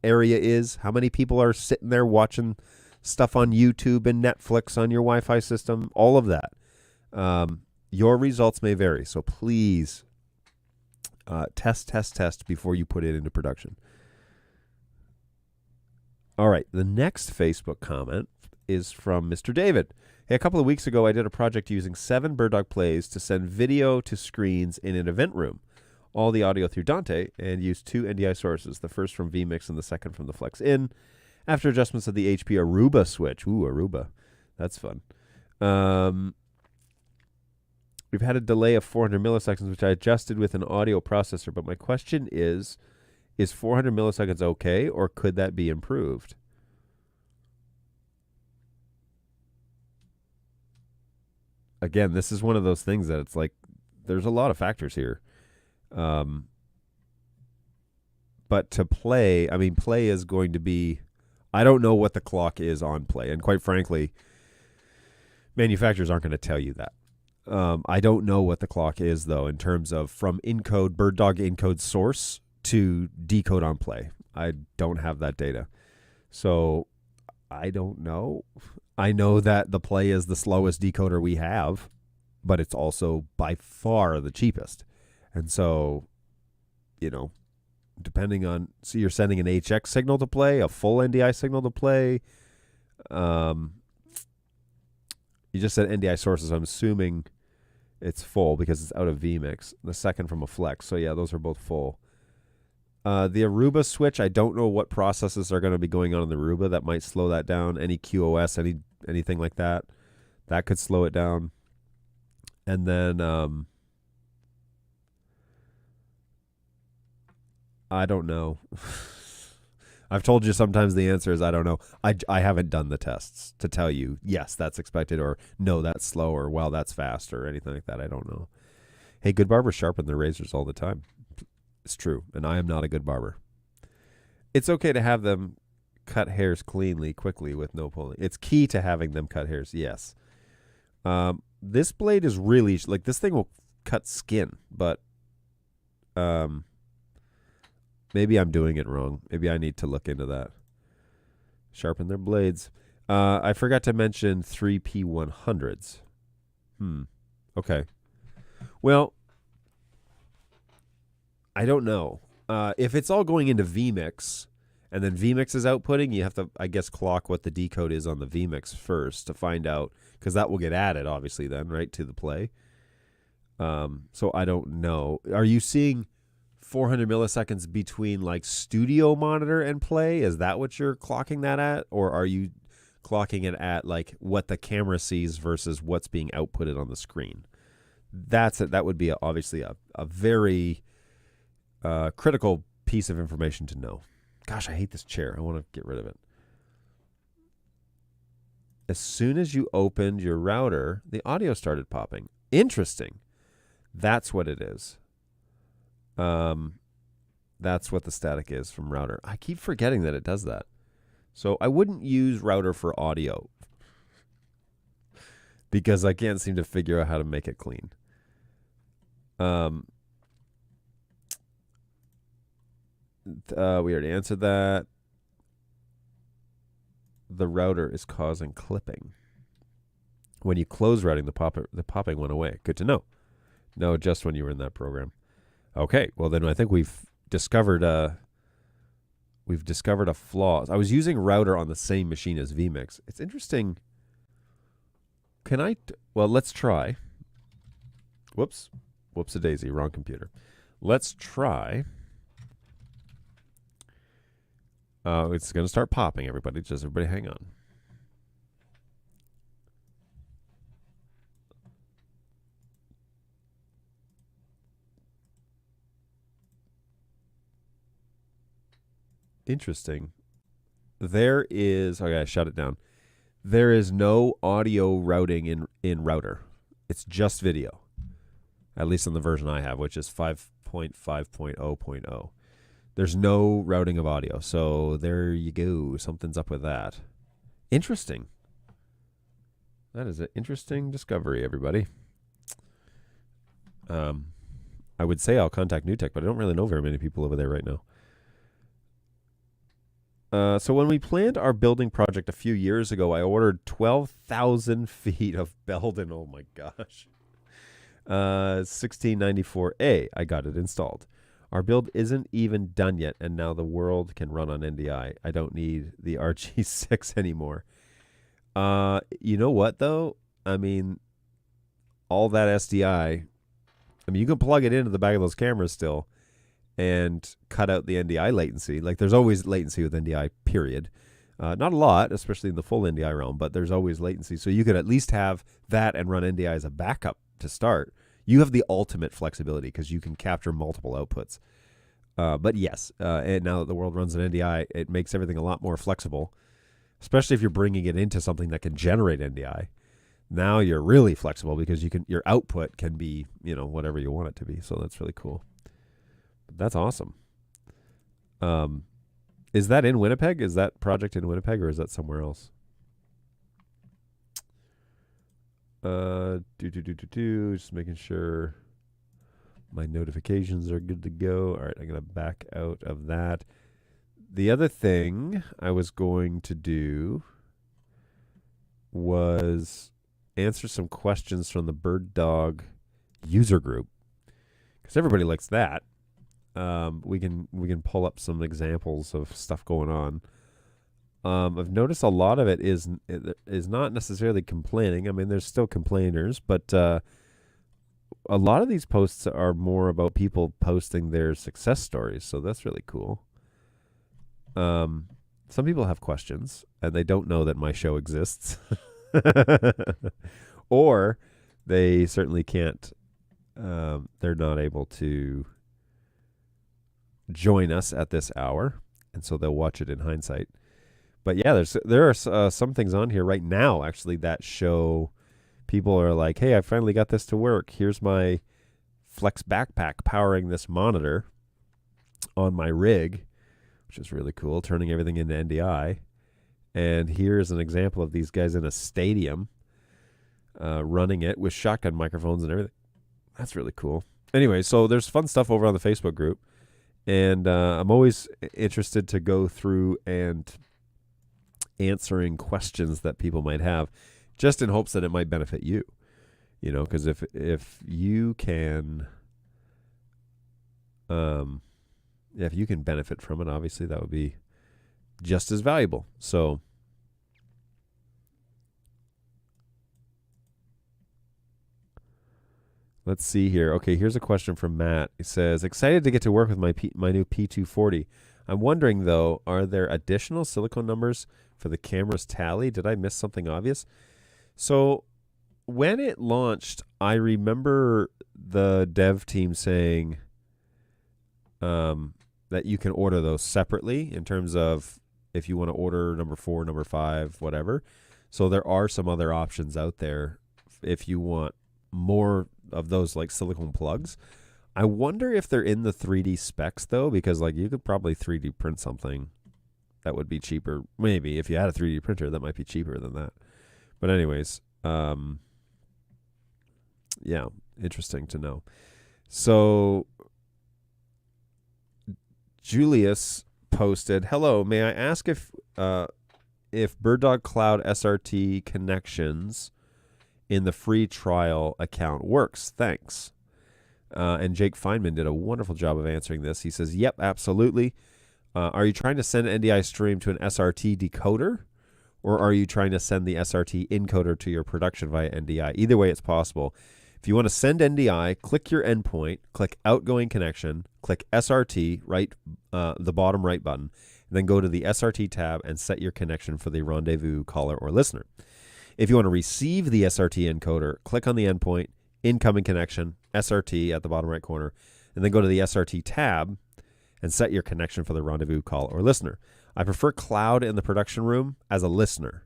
area is, how many people are sitting there watching stuff on YouTube and Netflix on your Wi-Fi system, all of that. Your results may vary, so please test before you put it into production. All right, the next Facebook comment is from Mr. David. Hey, a couple of weeks ago, I did a project using 7 BirdDog plays to send video to screens in an event room, all the audio through Dante, and used 2 NDI sources, the first from vMix and the second from the Flex-In, after adjustments of the HP Aruba switch. Ooh, Aruba. That's fun. We've had a delay of 400 milliseconds, which I adjusted with an audio processor, but my question is 400 milliseconds okay, or could that be improved? Again, this is one of those things that it's like there's a lot of factors here. But to play, I mean, play is going to be, I don't know what the clock is on play. And quite frankly, manufacturers aren't going to tell you that. I don't know what the clock is, though, in terms of from encode, BirdDog encode source to decode on play. I don't have that data. So I don't know. I know that the play is the slowest decoder we have, but it's also by far the cheapest. And so, you know, depending on, so you're sending an HX signal to play, a full NDI signal to play, You just said NDI sources. I'm assuming it's full because it's out of vMix. The second from a Flex. So, yeah, those are both full. The Aruba switch, I don't know what processes are going to be going on in the Aruba that might slow that down. Any QoS, anything like that. That could slow it down. And then I don't know. I've told you sometimes the answer is I don't know. I haven't done the tests to tell you, yes, that's expected, or no, that's slow, or wow, that's fast, or anything like that. I don't know. Hey, good barbers sharpen their razors all the time. It's true, and I am not a good barber. It's okay to have them cut hairs cleanly, quickly, with no pulling. It's key to having them cut hairs, yes. This blade is really, like, this thing will cut skin, but maybe I'm doing it wrong. Maybe I need to look into that. Sharpen their blades. I forgot to mention 3P100s. Okay. Well, I don't know. If it's all going into vMix, and then vMix is outputting, you have to, I guess, clock what the decode is on the vMix first to find out, because that will get added, obviously, then, right, to the play. So I don't know. Are you seeing 400 milliseconds between, like, studio monitor and play? Is that what you're clocking that at? Or are you clocking it at, like, what the camera sees versus what's being outputted on the screen? That's it. That would be obviously a very critical piece of information to know. Gosh, I hate this chair. I want to get rid of it. As soon as you opened your router, the audio started popping. Interesting. That's what it is. That's what the static is from router. I keep forgetting that it does that. So I wouldn't use router for audio because I can't seem to figure out how to make it clean. We already answered that. The router is causing clipping. When you close routing, the popping went away. Good to know. No, just when you were in that program. Okay, well then I think we've discovered a flaw. I was using router on the same machine as vMix. It's interesting. Well, let's try. Whoops-a-daisy, wrong computer. Let's try. It's going to start popping, everybody. Just everybody hang on. Interesting. There is, okay, I shut it down. There is no audio routing in router. It's just video. At least on the version I have, which is 5.5.0.0. There's no routing of audio. So there you go. Something's up with that. Interesting. That is an interesting discovery, everybody. I would say I'll contact NewTek, but I don't really know very many people over there right now. So when we planned our building project a few years ago, I ordered 12,000 feet of Belden. Oh my gosh. 1694A. I got it installed. Our build isn't even done yet, and now the world can run on NDI. I don't need the RG6 anymore. You know what, though? I mean, all that SDI, I mean, you can plug it into the back of those cameras still and cut out the NDI latency. Like, there's always latency with NDI, period. Not a lot, especially in the full NDI realm, but there's always latency. So you could at least have that and run NDI as a backup to start. You have the ultimate flexibility because you can capture multiple outputs. But yes, and now that the world runs an NDI, it makes everything a lot more flexible, especially if you're bringing it into something that can generate NDI. Now you're really flexible because your output can be, whatever you want it to be. So that's really cool. That's awesome. Is that in Winnipeg? Is that project in Winnipeg, or is that somewhere else? Just making sure my notifications are good to go. All right, I'm going to back out of that. The other thing I was going to do was answer some questions from the BirdDog user group, because everybody likes that. We can pull up some examples of stuff going on. I've noticed a lot of it is not necessarily complaining. I mean, there's still complainers, but a lot of these posts are more about people posting their success stories, so that's really cool. Some people have questions, and they don't know that my show exists. Or they certainly can't, they're not able to join us at this hour, and so they'll watch it in hindsight. But yeah, there are some things on here right now, actually, that show people are like, hey, I finally got this to work. Here's my Flex backpack powering this monitor on my rig, which is really cool, turning everything into NDI. And here's an example of these guys in a stadium running it with shotgun microphones and everything. That's really cool. Anyway, so there's fun stuff over on the Facebook group. And I'm always interested to go through and answering questions that people might have, just in hopes that it might benefit you. You know, because if you can, if you can benefit from it, obviously that would be just as valuable. So let's see here. Okay, here's a question from Matt. He says, excited to get to work with my new P240. I'm wondering, though, are there additional silicone numbers for the camera's tally? Did I miss something obvious? So when it launched, I remember the dev team saying that you can order those separately in terms of if you want to order number 4, number 5, whatever. So there are some other options out there if you want more of those like silicone plugs. I wonder if they're in the 3D specs, though, because like you could probably 3D print something that would be cheaper. Maybe if you had a 3D printer, that might be cheaper than that. But anyways, yeah, interesting to know. So Julius posted, hello, may I ask if BirdDog Cloud SRT connections in the free trial account works? Thanks. And Jake Feynman did a wonderful job of answering this. He says, yep, absolutely. Are you trying to send NDI stream to an SRT decoder, or are you trying to send the SRT encoder to your production via NDI? Either way, it's possible. If you want to send NDI, click your endpoint, click outgoing connection, click SRT, the bottom right button, and then go to the SRT tab and set your connection for the rendezvous caller or listener. If you want to receive the SRT encoder, click on the endpoint, incoming connection, SRT at the bottom right corner, and then go to the SRT tab and set your connection for the rendezvous call or listener. I prefer cloud in the production room as a listener,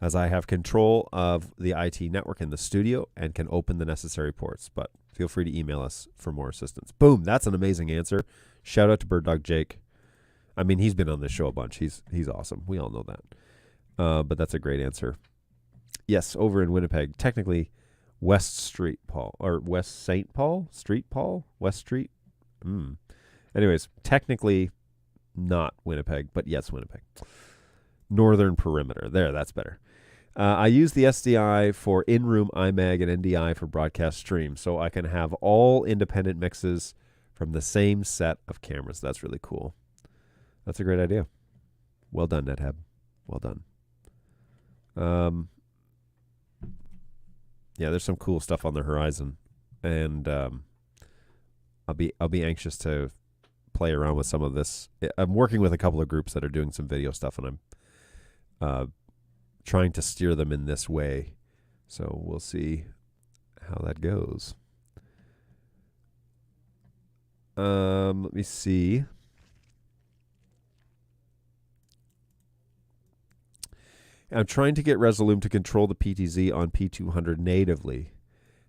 as I have control of the IT network in the studio and can open the necessary ports, but feel free to email us for more assistance. Boom, that's an amazing answer. Shout out to BirdDog Jake. I mean, he's been on this show a bunch. He's awesome. We all know that. But that's a great answer. Yes, over in Winnipeg, technically West Street Paul, or West St. Paul, Street Paul, West Street. Anyways, technically not Winnipeg, but yes, Winnipeg. Northern perimeter. There, that's better. I use the SDI for in-room iMag and NDI for broadcast stream, so I can have all independent mixes from the same set of cameras. That's really cool. That's a great idea. Well done, NetHab. Well done. Yeah, there's some cool stuff on the horizon, and I'll be anxious to play around with some of this. I'm working with a couple of groups that are doing some video stuff, and I'm trying to steer them in this way. So we'll see how that goes. Let me see. I'm trying to get Resolume to control the PTZ on P200 natively.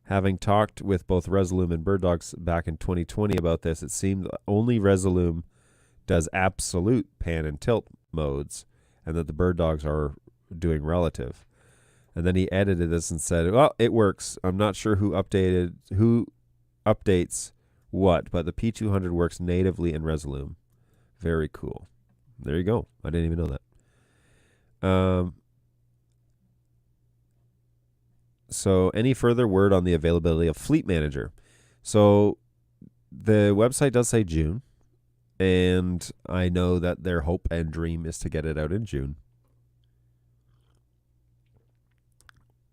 Having talked with both Resolume and BirdDogs back in 2020 about this, it seemed only Resolume does absolute pan and tilt modes, and that the BirdDogs are doing relative. And then he edited this and said, well, it works. I'm not sure who updates what, but the P200 works natively in Resolume. Very cool. There you go. I didn't even know that. So any further word on the availability of Fleet Manager? So the website does say June, and I know that their hope and dream is to get it out in June.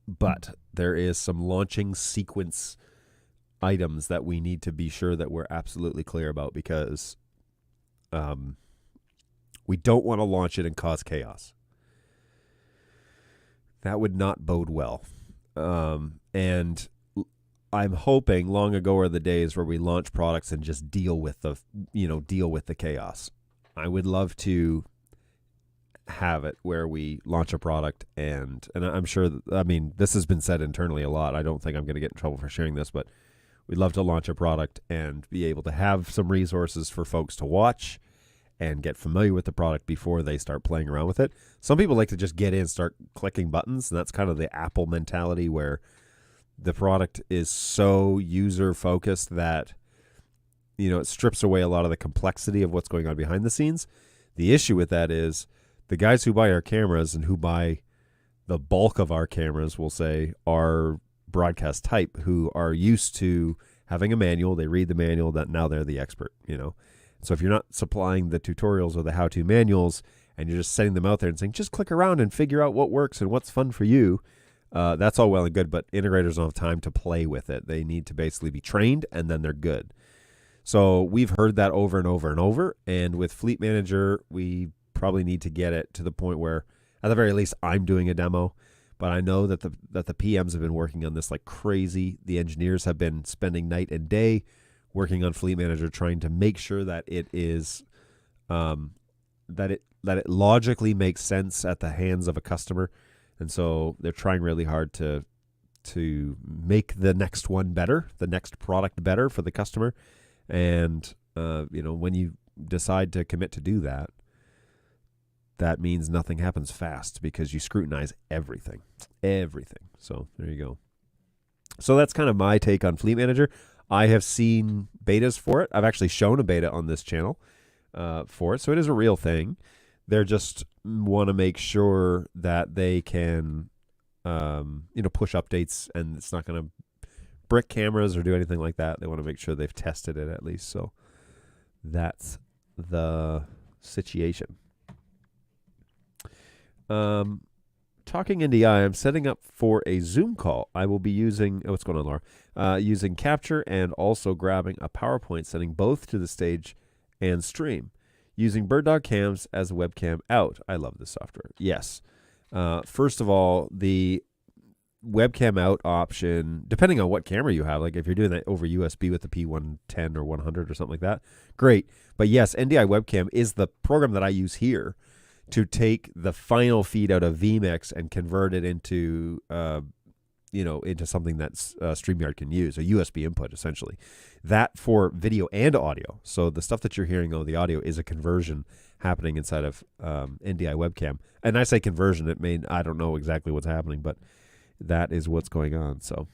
But there is some launching sequence items that we need to be sure that we're absolutely clear about, because we don't want to launch it and cause chaos. That would not bode well. And I'm hoping long ago are the days where we launch products and just deal with the chaos. I would love to have it where we launch a product and I'm sure, this has been said internally a lot. I don't think I'm going to get in trouble for sharing this, but we'd love to launch a product and be able to have some resources for folks to watch and get familiar with the product before they start playing around with it. Some people like to just get in and start clicking buttons, and that's kind of the Apple mentality, where the product is so user-focused that, it strips away a lot of the complexity of what's going on behind the scenes. The issue with that is the guys who buy our cameras and who buy the bulk of our cameras, we'll say, are broadcast type, who are used to having a manual. They read the manual, that now they're the expert, So if you're not supplying the tutorials or the how-to manuals and you're just setting them out there and saying, just click around and figure out what works and what's fun for you, that's all well and good, but integrators don't have time to play with it. They need to basically be trained, and then they're good. So we've heard that over and over and over, and with Fleet Manager, we probably need to get it to the point where, at the very least, I'm doing a demo, but I know that the PMs have been working on this like crazy. The engineers have been spending night and day working on Fleet Manager, trying to make sure that it is that it logically makes sense at the hands of a customer. And so they're trying really hard to make the next one better, the next product better for the customer. And when you decide to commit to do that, that means nothing happens fast, because you scrutinize everything. So there you go. So that's kind of my take on Fleet Manager. I have seen betas for it. I've actually shown a beta on this channel for it. So it is a real thing. They're just want to make sure that they can, push updates, and it's not going to brick cameras or do anything like that. They want to make sure they've tested it at least. So that's the situation. Talking NDI, I'm setting up for a Zoom call. I will be using, what's going on, Laura? Using Capture and also grabbing a PowerPoint, sending both to the stage and stream. Using BirdDog cams as a webcam out. I love this software. Yes. First of all, the webcam out option, depending on what camera you have, like if you're doing that over USB with the P110 or 100 or something like that, great. But yes, NDI webcam is the program that I use here to take the final feed out of vMix and convert it into, into something that StreamYard can use, a USB input essentially. That for video and audio. So the stuff that you're hearing on the audio is a conversion happening inside of NDI webcam. And I say conversion, I don't know exactly what's happening, but that is what's going on. So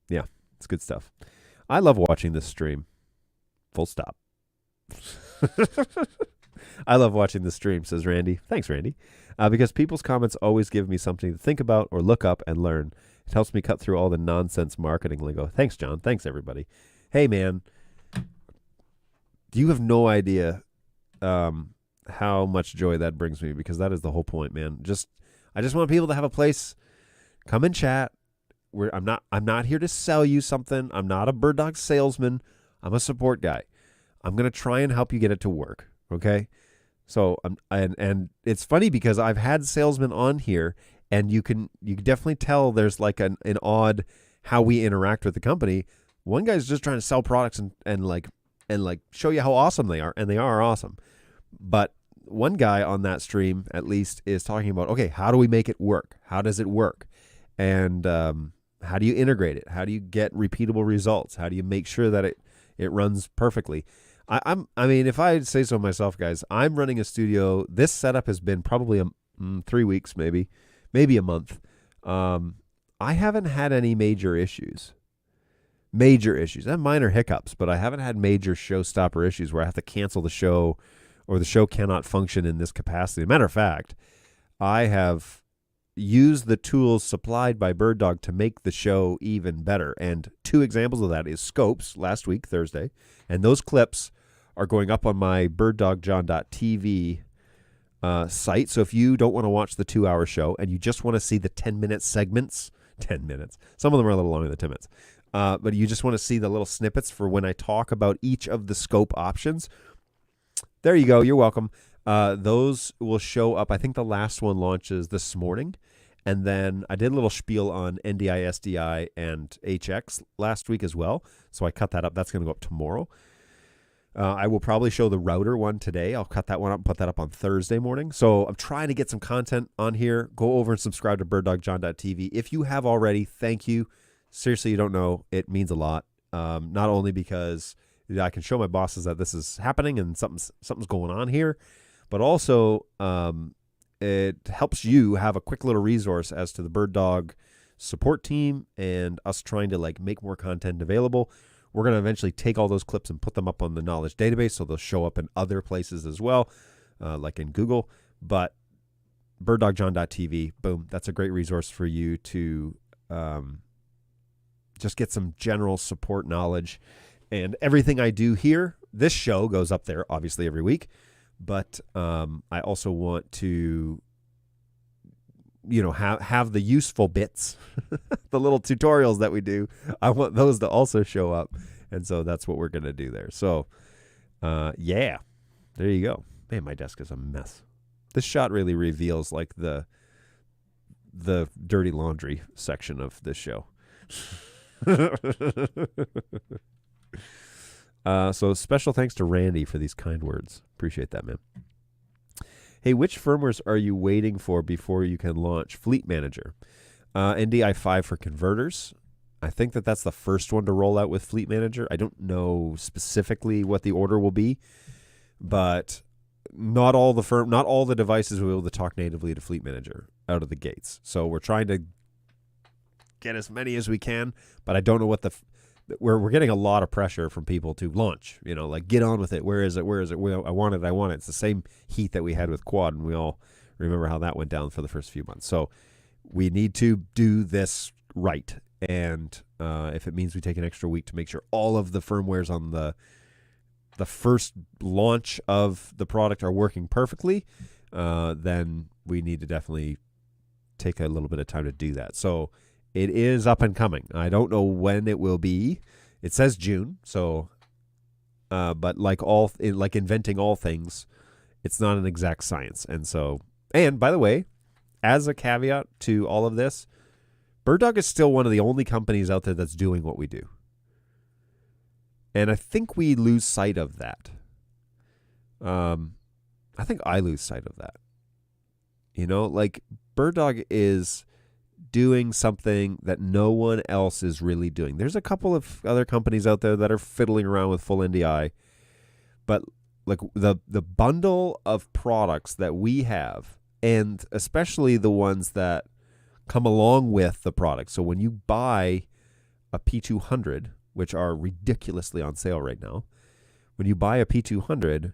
yeah, it's good stuff. I love watching this stream. Full stop. I love watching the stream, says Randy. Thanks, Randy. Because people's comments always give me something to think about or look up and learn. It helps me cut through all the nonsense marketing lingo. Thanks, John. Thanks, everybody. Hey, man. You have no idea how much joy that brings me, because that is the whole point, man. I just want people to have a place. Come and chat. I'm not here to sell you something. I'm not a BirdDog salesman. I'm a support guy. I'm going to try and help you get it to work. Okay. So, and it's funny because I've had salesmen on here, and you can definitely tell there's like an odd how we interact with the company. One guy's just trying to sell products and show you how awesome they are, and they are awesome. But one guy on that stream at least is talking about, okay, how do we make it work? How does it work? And how do you integrate it? How do you get repeatable results? How do you make sure that it runs perfectly? I mean, if I say so myself, guys, I'm running a studio. This setup has been probably 3 weeks, maybe a month. I haven't had any major issues. I have minor hiccups, but I haven't had major showstopper issues where I have to cancel the show or the show cannot function in this capacity. As a matter of fact, I have used the tools supplied by BirdDog to make the show even better. And 2 examples of that is Scopes last week, Thursday, and those clips are going up on my birddogjohn.tv site. So if you don't want to watch the 2-hour show and you just want to see the 10-minute segments, 10 minutes, some of them are a little longer than 10 minutes, but you just want to see the little snippets for when I talk about each of the scope options, there you go. You're welcome. Those will show up. I think the last one launches this morning. And then I did a little spiel on NDI, SDI, and HX last week as well. So I cut that up. That's going to go up tomorrow. I will probably show the router one today. I'll cut that one up and put that up on Thursday morning. So I'm trying to get some content on here. Go over and subscribe to BirdDogJohn.tv. If you have already, thank you. Seriously, you don't know. It means a lot. Not only because I can show my bosses that this is happening and something's going on here, but also it helps you have a quick little resource as to the BirdDog support team and us trying to make more content available. We're going to eventually take all those clips and put them up on the knowledge database so they'll show up in other places as well, like in Google. But BirdDogJohn.tv, boom, that's a great resource for you to just get some general support knowledge. And everything I do here, this show goes up there obviously every week. But I also want to, have the useful bits, the little tutorials that we do. I want those to also show up. And so that's what we're going to do there. So, yeah, there you go. Man, my desk is a mess. This shot really reveals the dirty laundry section of this show. So special thanks to Randy for these kind words. Appreciate that, man. Hey, which firmwares are you waiting for before you can launch Fleet Manager? NDI 5 for converters. I think that's the first one to roll out with Fleet Manager. I don't know specifically what the order will be, but not all the devices will be able to talk natively to Fleet Manager out of the gates. So we're trying to get as many as we can, but I don't know what we're getting a lot of pressure from people to launch, get on with it. Where is it? I want it. It's the same heat that we had with Quad, and we all remember how that went down for the first few months. So we need to do this right. And if it means we take an extra week to make sure all of the firmwares on the first launch of the product are working perfectly, then we need to definitely take a little bit of time to do that. So it is up and coming. I don't know when it will be. It says June, so but like inventing all things, it's not an exact science. And by the way, as a caveat to all of this, BirdDog is still one of the only companies out there that's doing what we do. And I think we lose sight of that. I think I lose sight of that. BirdDog is doing something that no one else is really doing. There's a couple of other companies out there that are fiddling around with full NDI, but the bundle of products that we have, and especially the ones that come along with the product. So when you buy a P200, which are ridiculously on sale right now, when you buy a P200,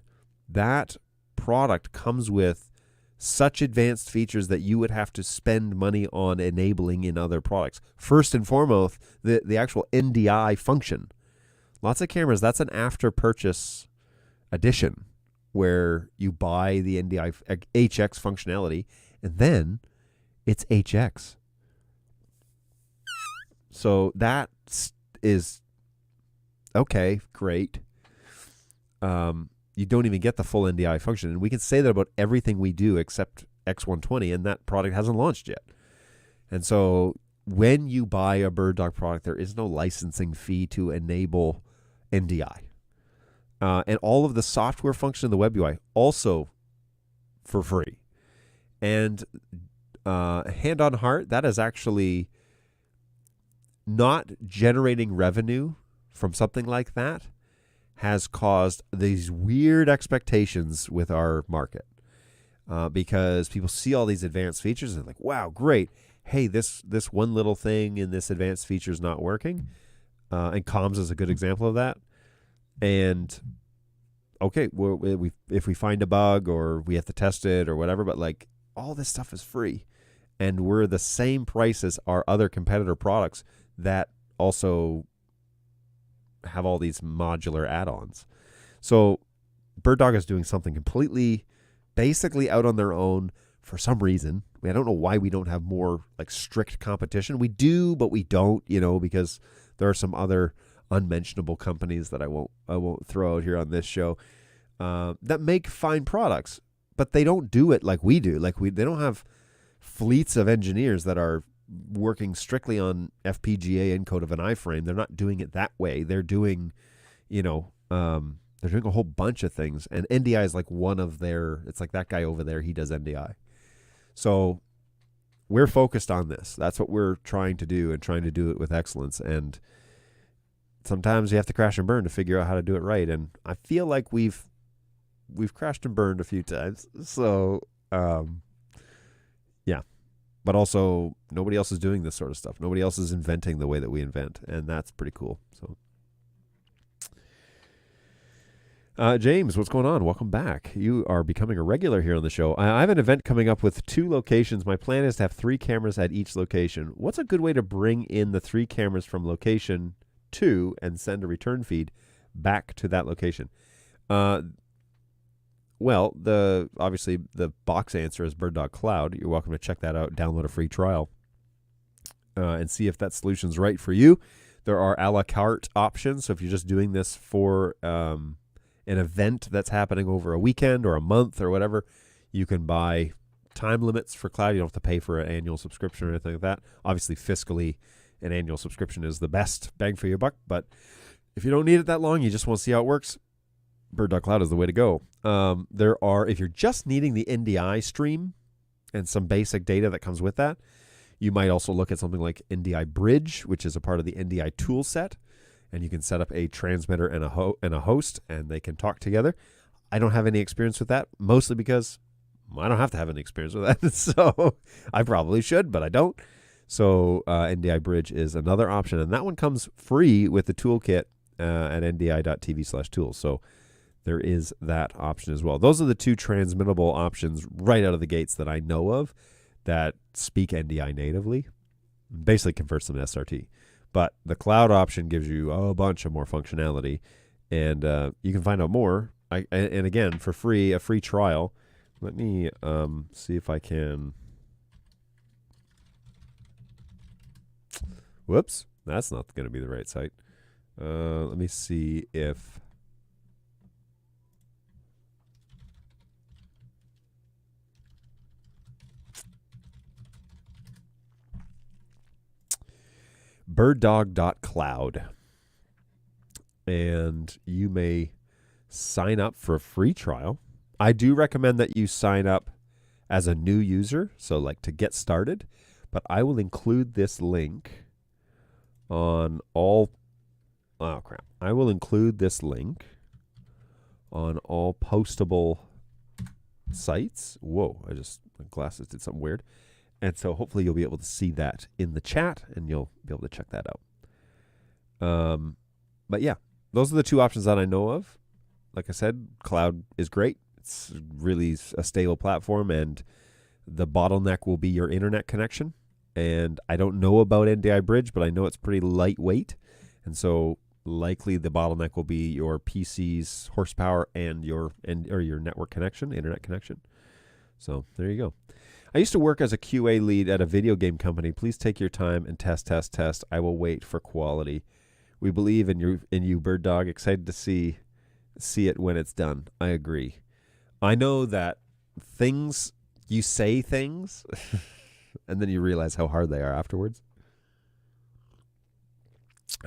that product comes with such advanced features that you would have to spend money on enabling in other products. First and foremost, the actual NDI function. Lots of cameras, that's an after-purchase addition where you buy the NDI HX functionality, and then it's HX. So that is okay, great. You don't even get the full NDI function. And we can say that about everything we do except X120, and that product hasn't launched yet. And so when you buy a BirdDog product, there is no licensing fee to enable NDI. And all of the software function of the web UI also for free. And hand on heart, that is actually not generating revenue from something like that has caused these weird expectations with our market, because people see all these advanced features and they're like, wow, great. Hey, this one little thing in this advanced feature is not working. And comms is a good example of that. And okay, if we find a bug or we have to test it or whatever, but all this stuff is free. And we're the same price as our other competitor products that also have all these modular add-ons. So BirdDog is doing something completely basically out on their own for some reason. I don't know why we don't have more like strict competition. We do, but we don't, because there are some other unmentionable companies that I won't throw out here on this show that make fine products, but they don't do it like we do. They don't have fleets of engineers that are working strictly on FPGA encode of an iframe. They're not doing it that way. They're doing, they're doing a whole bunch of things, and NDI is like one of their. It's like that guy over there. He does NDI. So we're focused on this. That's what we're trying to do, and trying to do it with excellence. And sometimes you have to crash and burn to figure out how to do it right. And I feel like we've crashed and burned a few times. So, yeah. But also, nobody else is doing this sort of stuff. Nobody else is inventing the way that we invent, and that's pretty cool. So. James, what's going on? Welcome back. You are becoming a regular here on the show. I have an event coming up with 2 locations. My plan is to have 3 cameras at each location. What's a good way to bring in the 3 cameras from location 2 and send a return feed back to that location? Well, obviously the box answer is BirdDog Cloud. You're welcome to check that out, download a free trial, and see if that solution's right for you. There are a la carte options. So if you're just doing this for an event that's happening over a weekend or a month or whatever, you can buy time limits for cloud. You don't have to pay for an annual subscription or anything like that. Obviously, fiscally, an annual subscription is the best bang for your buck. But if you don't need it that long, you just want to see how it works, BirdDog Cloud is the way to go. If you're just needing the NDI stream and some basic data that comes with that, you might also look at something like NDI Bridge, which is a part of the NDI tool set. And you can set up a transmitter and a host, and they can talk together. I don't have any experience with that, mostly because I don't have to have any experience with that. So I probably should, but I don't. So NDI Bridge is another option, and that one comes free with the toolkit at ndi.tv/tools. So there is that option as well. Those are the 2 transmittable options right out of the gates that I know of that speak NDI natively. Basically converts them to SRT. But the cloud option gives you a bunch of more functionality, and you can find out more. And again, for free, a free trial. Let me see if I can. Whoops, that's not going to be the right site. Let me see if. BirdDog.cloud, and you may sign up for a free trial. I do recommend that you sign up as a new user, so like to get started, but I will include this link on all I will include this link on all postable sites. Whoa, my glasses did something weird. And so hopefully you'll be able to see that in the chat, and you'll be able to check that out. But yeah, those are the 2 options that I know of. Like I said, cloud is great. It's really a stable platform, and the bottleneck will be your internet connection. And I don't know about NDI Bridge, but I know it's pretty lightweight. And so likely the bottleneck will be your PC's horsepower and your network connection, internet connection. So there you go. I used to work as a QA lead at a video game company. Please take your time and test. I will wait for quality. We believe in you, BirdDog. Excited to see it when it's done. I agree. I know that you say things, and then you realize how hard they are afterwards.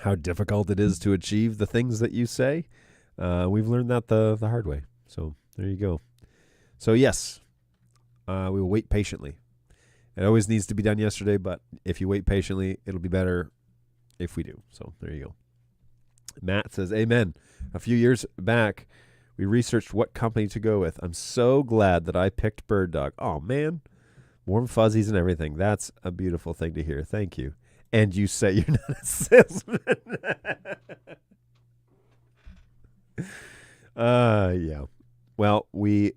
How difficult it is to achieve the things that you say. We've learned that the hard way. So there you go. So yes. We will wait patiently. It always needs to be done yesterday, but if you wait patiently, it'll be better if we do. So there you go. Matt says, amen. A few years back, we researched what company to go with. I'm so glad that I picked BirdDog. Oh, man. Warm fuzzies and everything. That's a beautiful thing to hear. Thank you. And you say you're not a salesman. Yeah. Well, we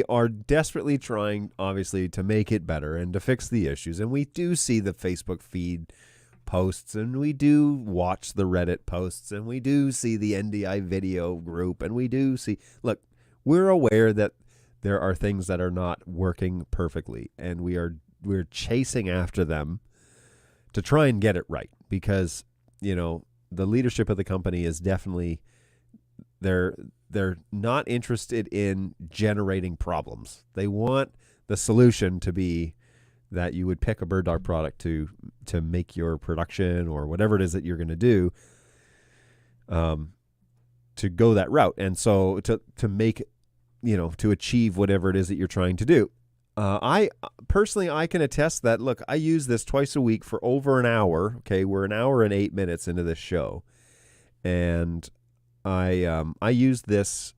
are desperately trying, obviously, to make it better and to fix the issues. And we do see the Facebook feed posts, and we do watch the Reddit posts, and we do see the NDI video group, and we do see... Look, we're aware that there are things that are not working perfectly, and we're chasing after them to try and get it right, because the leadership of the company is definitely they're not interested in generating problems. They want the solution to be that you would pick a BirdDog product to make your production or whatever it is that you're going to do, to go that route, and so to make to achieve whatever it is that you're trying to do. I personally, I can attest that, look, I use this twice a week for over an hour. Okay, we're an hour and 8 minutes into this show, and I use this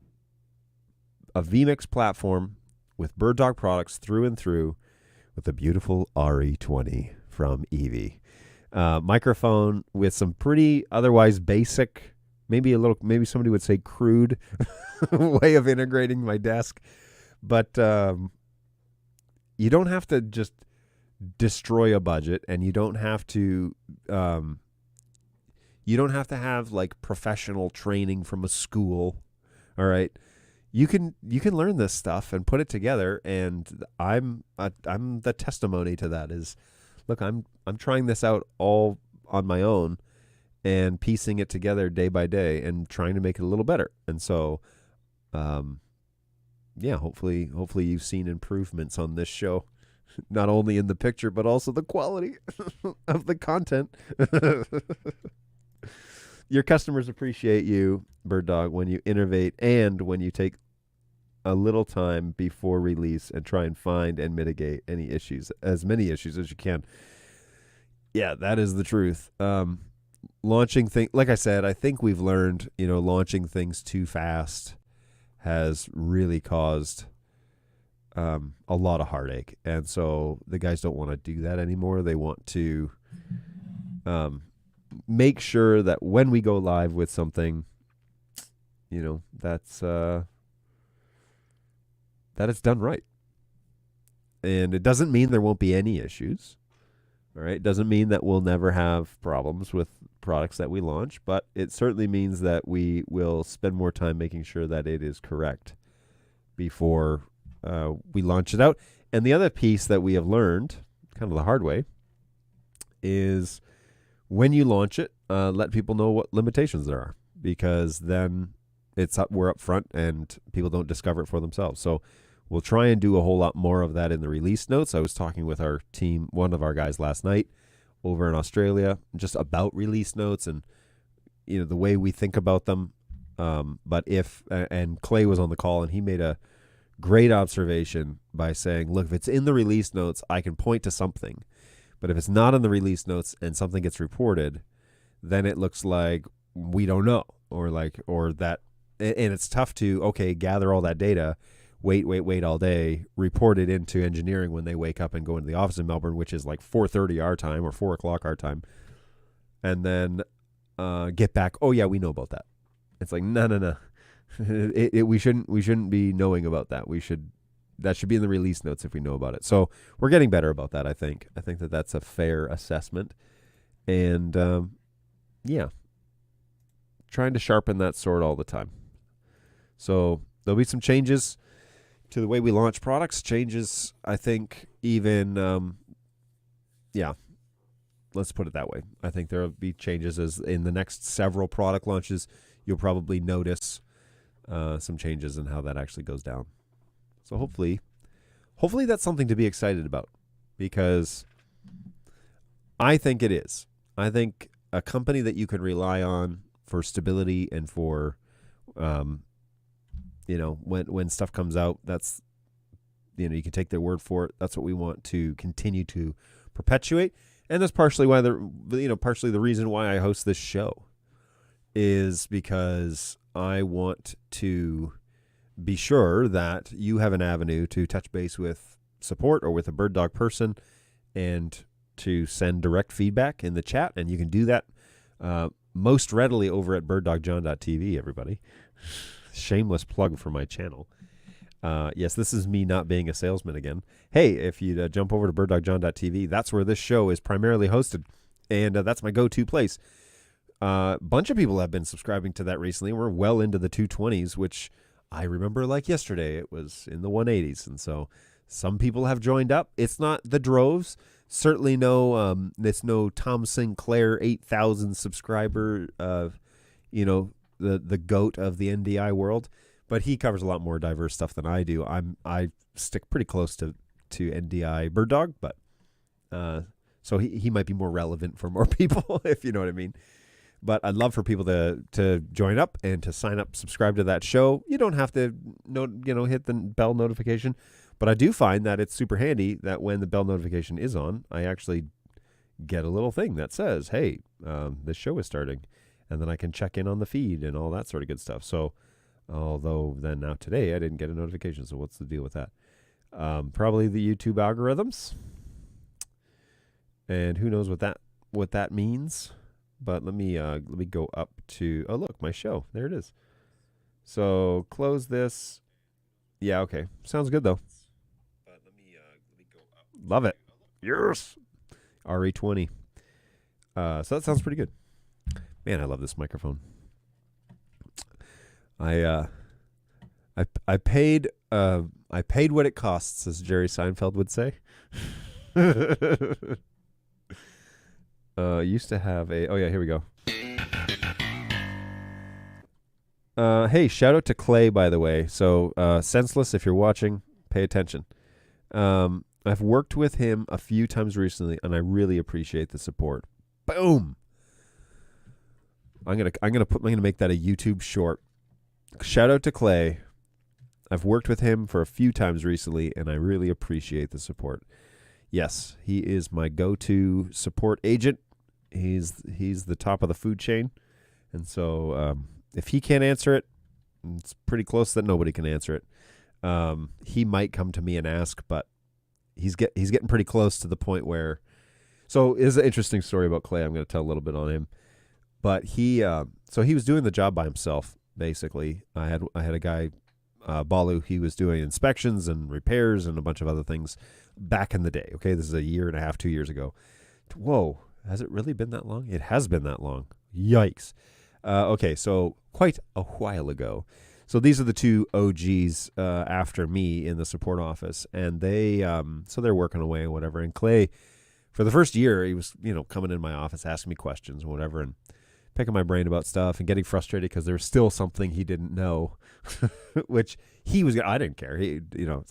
a vMix platform with BirdDog products through and through, with a beautiful RE20 from Evie, microphone with some pretty otherwise basic, maybe somebody would say crude way of integrating my desk, but you don't have to just destroy a budget, and you don't have to have like professional training from a school. All right, you can learn this stuff and put it together, and I'm the testimony to that. Is, look, I'm trying this out all on my own and piecing it together day by day and trying to make it a little better. And so hopefully you've seen improvements on this show, not only in the picture but also the quality of the content. Your customers appreciate you, BirdDog, when you innovate and when you take a little time before release and try and find and mitigate any issues, as many issues as you can. Yeah, that is the truth. Launching things, like I said, I think we've learned, launching things too fast has really caused a lot of heartache. And so the guys don't want to do that anymore. They want to make sure that when we go live with something, that's that it's done right. And it doesn't mean there won't be any issues. All right. It doesn't mean that we'll never have problems with products that we launch, but it certainly means that we will spend more time making sure that it is correct before we launch it out. And the other piece that we have learned, kind of the hard way, is when you launch it, let people know what limitations there are, because then we're up front and people don't discover it for themselves. So we'll try and do a whole lot more of that in the release notes. I was talking with our team, one of our guys last night over in Australia, just about release notes and the way we think about them. But and Clay was on the call, and he made a great observation by saying, look, if it's in the release notes, I can point to something. But if it's not in the release notes and something gets reported, then it looks like we don't know, or that, and it's tough to, gather all that data, wait all day, report it into engineering when they wake up and go into the office in Melbourne, which is like 4:30 our time or 4 o'clock our time, and then get back. Oh yeah, we know about that. It's like no. We shouldn't be knowing about that. That should be in the release notes if we know about it. So we're getting better about that. I think that that's a fair assessment, and trying to sharpen that sword all the time. So there'll be some changes to the way we launch products. Changes, I think, even let's put it that way. I think there will be changes as in the next several product launches. You'll probably notice some changes in how that actually goes down. So hopefully that's something to be excited about, because I think it is. I think a company that you can rely on for stability and for, when stuff comes out, that's, you can take their word for it. That's what we want to continue to perpetuate. And that's partially why partially the reason why I host this show is because I want to be sure that you have an avenue to touch base with support or with a BirdDog person and to send direct feedback in the chat. And you can do that most readily over at birddogjohn.tv, everybody. Shameless plug for my channel. Yes, this is me not being a salesman again. Hey, if you jump over to birddogjohn.tv, that's where this show is primarily hosted. And that's my go-to place. A bunch of people have been subscribing to that recently. We're well into the 220s, which I remember like yesterday, it was in the 180s. And so some people have joined up. It's not the droves. Certainly it's no Tom Sinclair 8,000 subscriber, the goat of the NDI world. But he covers a lot more diverse stuff than I do. I stick pretty close to NDI BirdDog, but so he might be more relevant for more people, if you know what I mean. But I'd love for people to join up and to sign up, subscribe to that show. You don't have to hit the bell notification, but I do find that it's super handy that when the bell notification is on, I actually get a little thing that says, "Hey, this show is starting," and then I can check in on the feed and all that sort of good stuff. So, although then now today I didn't get a notification, so what's the deal with that? Probably the YouTube algorithms, and who knows what that means. But let me go up to, oh look, my show, there it is. So close this. Yeah, okay, sounds good though. But let me go up. Love it. Yes. RE20. So that sounds pretty good. Man, I love this microphone. I paid what it costs, as Jerry Seinfeld would say. Used to have oh yeah, here we go. Hey, shout out to Clay, by the way. So, Senseless, if you're watching, pay attention. I've worked with him a few times recently, and I really appreciate the support. Boom. I'm gonna make that a YouTube short. Shout out to Clay. I've worked with him for a few times recently, and I really appreciate the support. Yes, he is my go-to support agent. He's the top of the food chain, and so if he can't answer it, it's pretty close that nobody can answer it. He might come to me and ask, but he's getting pretty close to the point where. So, it is an interesting story about Clay. I'm going to tell a little bit on him, but he was doing the job by himself basically. I had a guy. Balu, he was doing inspections and repairs and a bunch of other things back in the day. Okay, this is 1.5 years, 2 years ago. Whoa, has it really been that long? It has been that long. Yikes. Okay, so quite a while ago. So these are the two OGs after me in the support office, and so they're working away and whatever. And Clay, for the first year, he was coming in my office, asking me questions and whatever, and picking my brain about stuff and getting frustrated because there was still something he didn't know, which I didn't care. He,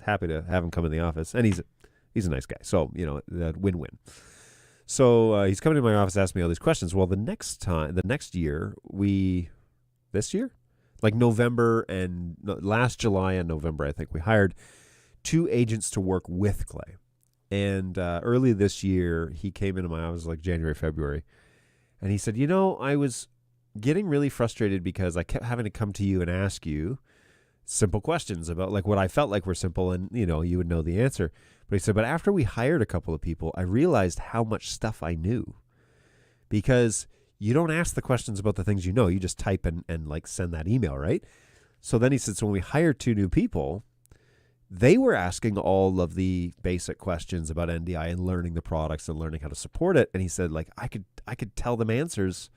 happy to have him come in the office, and he's a nice guy. So, that win-win. So he's coming to my office, asking me all these questions. Well, the next year, this year, like last July and November, I think we hired 2 agents to work with Clay. And early this year, he came into my office like January, February. And he said, I was getting really frustrated because I kept having to come to you and ask you simple questions about like what I felt like were simple, and, you would know the answer. But he said, but after we hired a couple of people, I realized how much stuff I knew, because you don't ask the questions about the things you know. You just type and like send that email, right? So then he said, so when we hired 2 new people, they were asking all of the basic questions about NDI and learning the products and learning how to support it. And he said, like, I could tell them answers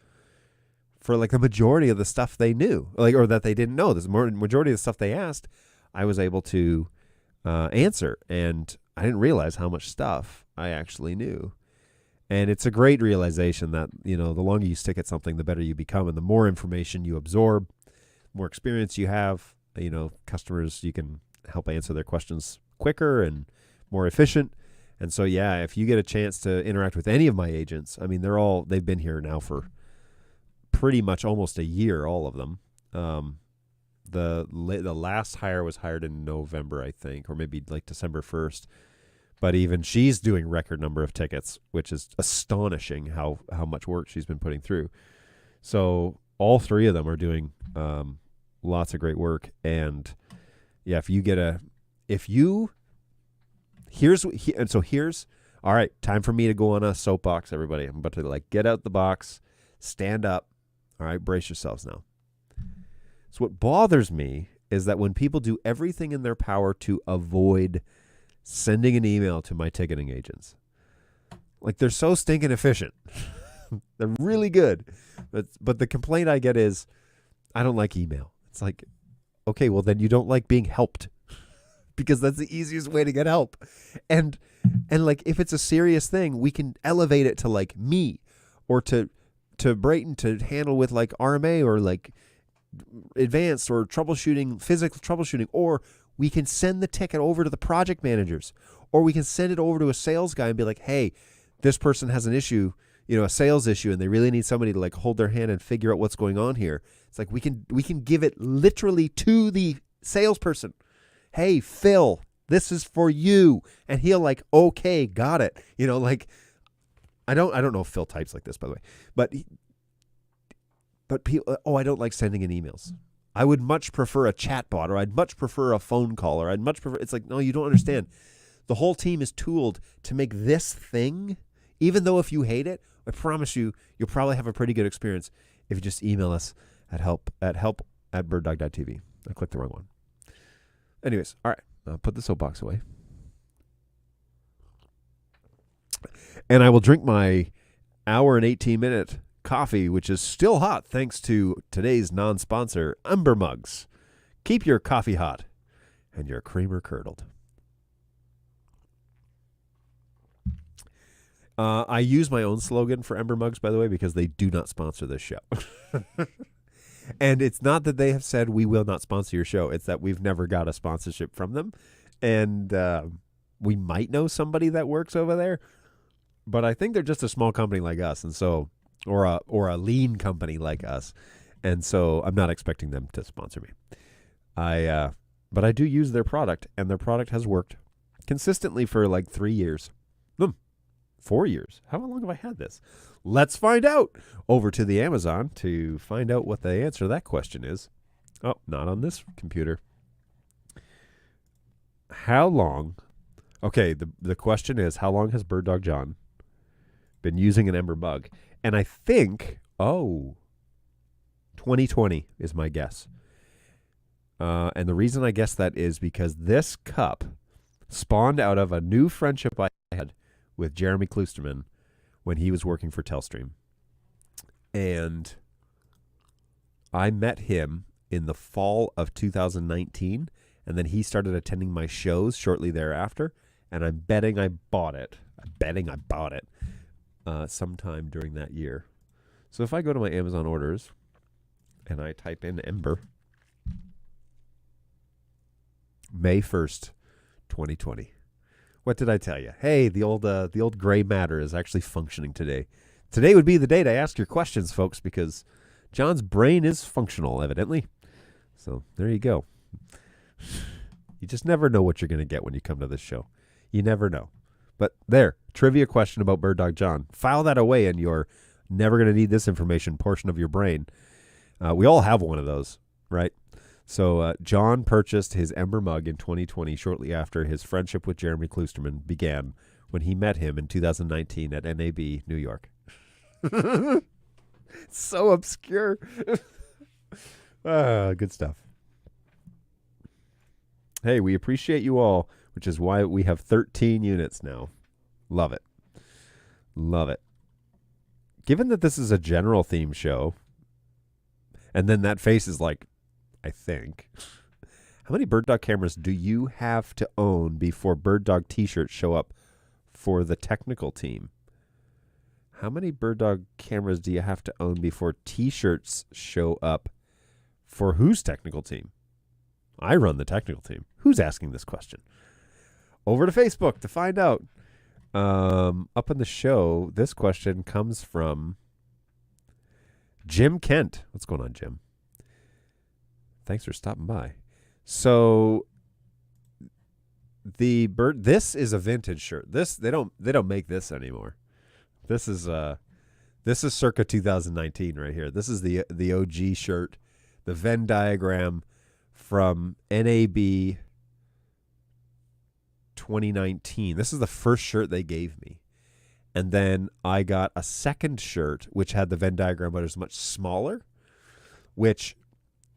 for like the majority of the stuff they knew, like, or that they didn't know. The majority of the stuff they asked, I was able to answer. And I didn't realize how much stuff I actually knew. And it's a great realization that, the longer you stick at something, the better you become. And the more information you absorb, more experience you have, customers, you can help answer their questions quicker and more efficient. And so, yeah, if you get a chance to interact with any of my agents, I mean, they've been here now for pretty much almost 1 year, all of them. The last hire was hired in November, I think, or maybe like December 1st. But even she's doing record number of tickets, which is astonishing how much work she's been putting through. So all 3 of them are doing lots of great work. And yeah, here's all right, time for me to go on a soapbox, everybody. I'm about to like get out the box, stand up. All right, brace yourselves now. So what bothers me is that when people do everything in their power to avoid sending an email to my ticketing agents, like they're so stinking efficient. They're really good. But the complaint I get is, I don't like email. It's like, okay, well then you don't like being helped because that's the easiest way to get help. And like if it's a serious thing, we can elevate it to like me or to Brayton to handle with like RMA or like advanced or troubleshooting, physical troubleshooting, or we can send the ticket over to the project managers, or we can send it over to a sales guy and be like, hey, this person has an issue, a sales issue, and they really need somebody to like hold their hand and figure out what's going on here. It's like we can give it literally to the salesperson. Hey, Phil, this is for you. And he'll like, okay, got it. Like I don't know if Phil types like this, by the way, but people, I don't like sending in emails. I would much prefer a chat bot, or I'd much prefer a phone call, or I'd much prefer, it's like, no, you don't understand. The whole team is tooled to make this thing, even though if you hate it, I promise you'll probably have a pretty good experience if you just email us at help@birddog.tv. I clicked the wrong one. Anyways, all right, I'll put the soapbox away. And I will drink my hour and 18-minute coffee, which is still hot thanks to today's non-sponsor, Umber Mugs. Keep your coffee hot and your creamer curdled. I use my own slogan for Ember Mugs, by the way, because they do not sponsor this show. And it's not that they have said we will not sponsor your show. It's that we've never got a sponsorship from them. And we might know somebody that works over there, but I think they're just a small company like us, and so or a lean company like us. And so I'm not expecting them to sponsor me. But I do use their product, and their product has worked consistently for like 3 years. 4 years. How long have I had this? Let's find out. Over to the Amazon to find out what the answer to that question is. Oh, not on this computer. How long? Okay, the question is, how long has BirdDog John been using an Ember Mug? And I think, 2020 is my guess. And the reason I guess that is because this cup spawned out of a new friendship I had with Jeremy Kloosterman when he was working for Telstream. And I met him in the fall of 2019, and then he started attending my shows shortly thereafter, and I'm betting I bought it. Sometime during that year. So if I go to my Amazon orders and I type in Ember, May 1st, 2020. What did I tell you? Hey, the old gray matter is actually functioning today. Today would be the day to ask your questions, folks, because John's brain is functional, evidently. So there you go. You just never know what you're going to get when you come to this show. You never know. But there, trivia question about BirdDog John. File that away in your never going to need this information portion of your brain. We all have one of those, right? So John purchased his Ember Mug in 2020 shortly after his friendship with Jeremy Kloosterman began when he met him in 2019 at NAB, New York. So obscure. Good stuff. Hey, we appreciate you all, which is why we have 13 units now. Love it. Love it. Given that this is a general theme show, and then that face is like, I think. How many BirdDog cameras do you have to own before BirdDog t-shirts show up for the technical team? How many BirdDog cameras do you have to own before t-shirts show up for whose technical team? I run the technical team. Who's asking this question? Over to Facebook to find out. Up in the show, this question comes from Jim Kent. What's going on, Jim? Thanks for stopping by. So this is a vintage shirt. They don't make this anymore. This is circa 2019 right here. This is the OG shirt, the Venn diagram from NAB 2019. This is the first shirt they gave me. And then I got a second shirt which had the Venn diagram but it was much smaller, which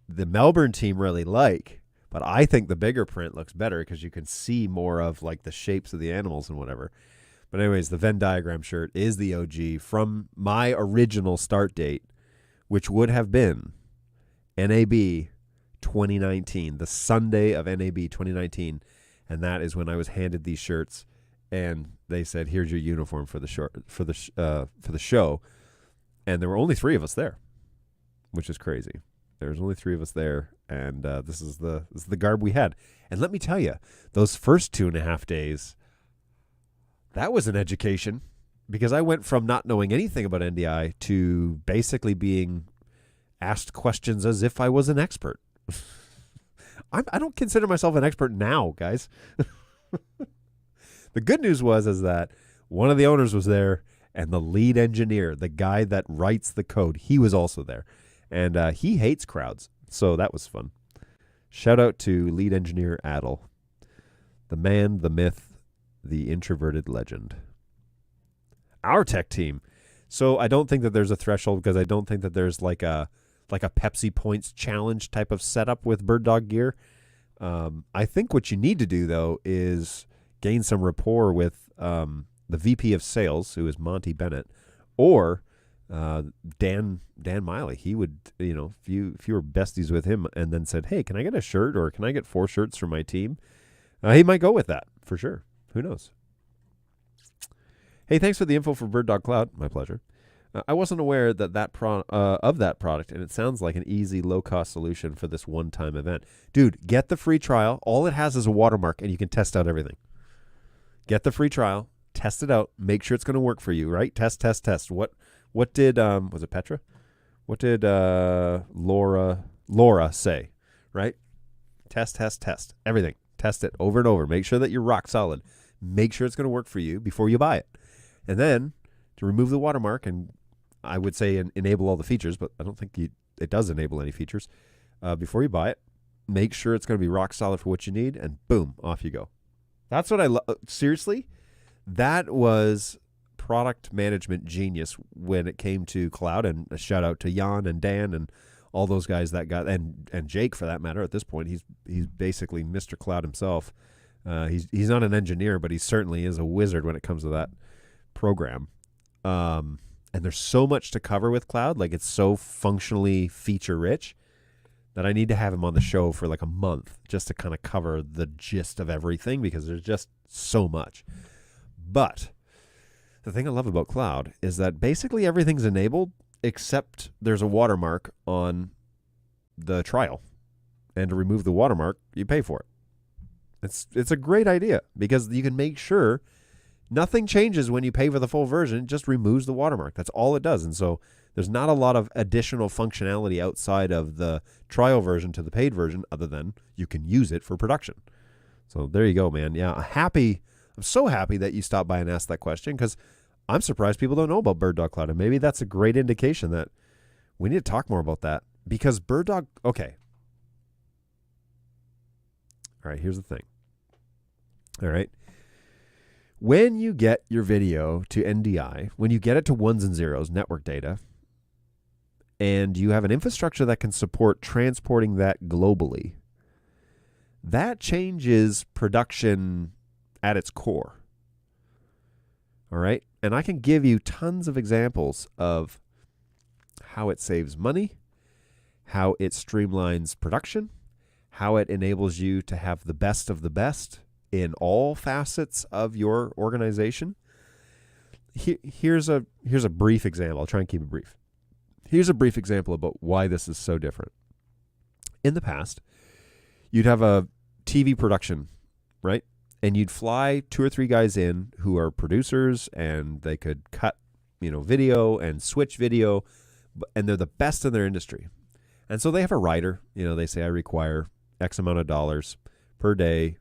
the Melbourne team really like, but I think the bigger print looks better because you can see more of like the shapes of the animals and whatever. But anyways, the Venn diagram shirt is the OG from my original start date, which would have been NAB 2019, the Sunday of NAB 2019, and that is when I was handed these shirts, and they said, "Here's your uniform for the show," and there were only 3 of us there, which is crazy. There was only 3 of us there, and this is the garb we had. And let me tell you, those first 2.5 days, that was an education, because I went from not knowing anything about NDI to basically being asked questions as if I was an expert. I don't consider myself an expert now, guys. The good news is that one of the owners was there, and the lead engineer, the guy that writes the code, he was also there. And he hates crowds, so that was fun. Shout out to lead engineer Adel, the man, the myth, the introverted legend. Our tech team. So I don't think that there's a threshold, because I don't think that there's like a Pepsi Points challenge type of setup with BirdDog gear. I think what you need to do, though, is gain some rapport with the VP of sales, who is Monty Bennett, or Dan Miley. He would, if you were besties with him and then said, "Hey, can I get a shirt, or can I get 4 shirts for my team?" He might go with that for sure. Who knows? Hey, thanks for the info for BirdDog Cloud. My pleasure. I wasn't aware that of that product, and it sounds like an easy, low-cost solution for this one-time event. Dude, get the free trial. All it has is a watermark, and you can test out everything. Get the free trial, test it out, make sure it's going to work for you, right? Test. What did, was it Petra? What did Laura say, right? Test, everything. Test it over and over. Make sure that you're rock solid. Make sure it's going to work for you before you buy it. And then to remove the watermark, and I would say enable all the features, but I don't think it does enable any features. Before you buy it, make sure it's going to be rock solid for what you need, and boom, off you go. That's what I love. Seriously, that was product management genius when it came to cloud, and a shout out to Jan and Dan and all those guys that got, and Jake for that matter. At this point, he's basically Mr. Cloud himself. He's not an engineer, but he certainly is a wizard when it comes to that program. And there's so much to cover with cloud, like it's so functionally feature rich, that I need to have him on the show for like a month just to kind of cover the gist of everything, because there's just so much. But the thing I love about cloud is that basically everything's enabled except there's a watermark on the trial, and to remove the watermark, you pay for it. It's a great idea, because you can make sure nothing changes when you pay for the full version. It just removes the watermark. That's all it does. And so there's not a lot of additional functionality outside of the trial version to the paid version, other than you can use it for production. So there you go, man. Yeah, I'm so happy that you stopped by and asked that question, because I'm surprised people don't know about BirdDog Cloud. And maybe that's a great indication that we need to talk more about that, because BirdDog, okay. All right, here's the thing. All right. When you get your video to NDI, when you get it to ones and zeros, network data, and you have an infrastructure that can support transporting that globally, that changes production at its core. All right? And I can give you tons of examples of how it saves money, how it streamlines production, how it enables you to have the best of the best in all facets of your organization. Here's a brief example. I'll try and keep it brief. Here's a brief example about why this is so different. In the past, you'd have a TV production, right? And you'd fly 2 or 3 guys in who are producers, and they could cut, video and switch video, and they're the best in their industry. And so they have a writer. They say, I require X amount of dollars per day.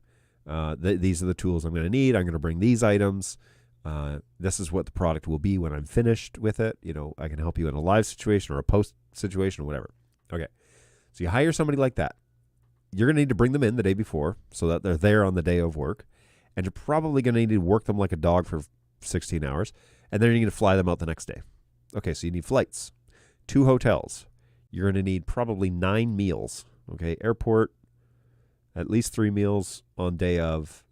These are the tools I'm going to need. I'm going to bring these items. This is what the product will be when I'm finished with it. I can help you in a live situation or a post situation or whatever. Okay. So you hire somebody like that. You're going to need to bring them in the day before so that they're there on the day of work. And you're probably going to need to work them like a dog for 16 hours. And then you're going to fly them out the next day. Okay. So you need flights, 2 hotels. You're going to need probably 9 meals. Okay. Airport, at least 3 meals on day of,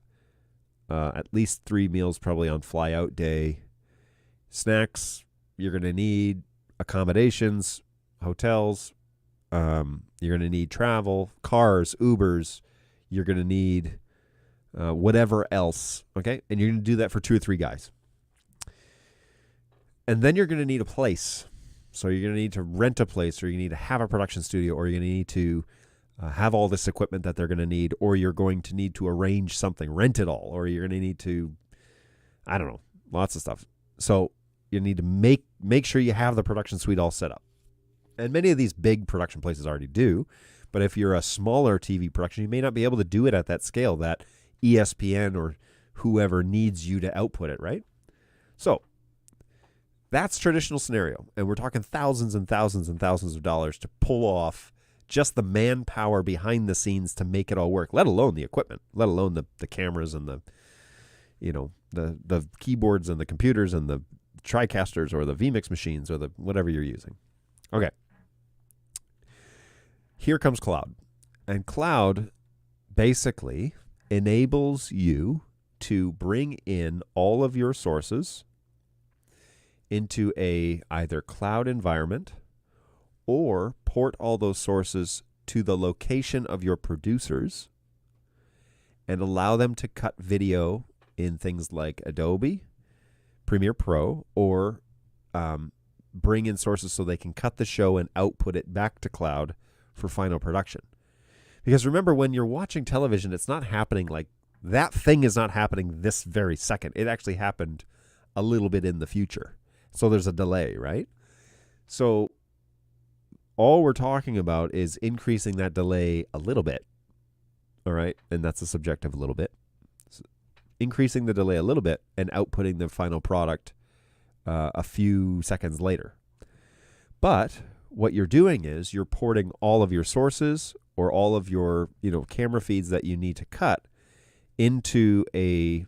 at least 3 meals probably on fly out day. Snacks, you're going to need accommodations, hotels, You're going to need travel, cars, Ubers. You're going to need whatever else, okay? And you're going to do that for 2 or 3 guys. And then you're going to need a place. So you're going to need to rent a place, or you need to have a production studio, or you're going to need to have all this equipment that they're going to need, or you're going to need to arrange something, rent it all, or you're going to need to, I don't know, lots of stuff. So you need to make sure you have the production suite all set up. And many of these big production places already do. But if you're a smaller TV production, you may not be able to do it at that scale that ESPN or whoever needs you to output it, right? So that's traditional scenario. And we're talking thousands and thousands and thousands of dollars to pull off just the manpower behind the scenes to make it all work, let alone the equipment, let alone the cameras and the keyboards and the computers and the TriCasters or the vMix machines or the whatever you're using. Okay. Here comes cloud. And cloud basically enables you to bring in all of your sources into a either cloud environment or port all those sources to the location of your producers and allow them to cut video in things like Adobe, Premiere Pro, or bring in sources so they can cut the show and output it back to cloud for final production. Because remember, when you're watching television, it's not happening like that thing is not happening this very second. It actually happened a little bit in the future. So there's a delay, right? So all we're talking about is increasing that delay a little bit. All right? And that's a subjective little bit. So increasing the delay a little bit and outputting the final product a few seconds later. But what you're doing is you're porting all of your sources or all of your camera feeds that you need to cut into a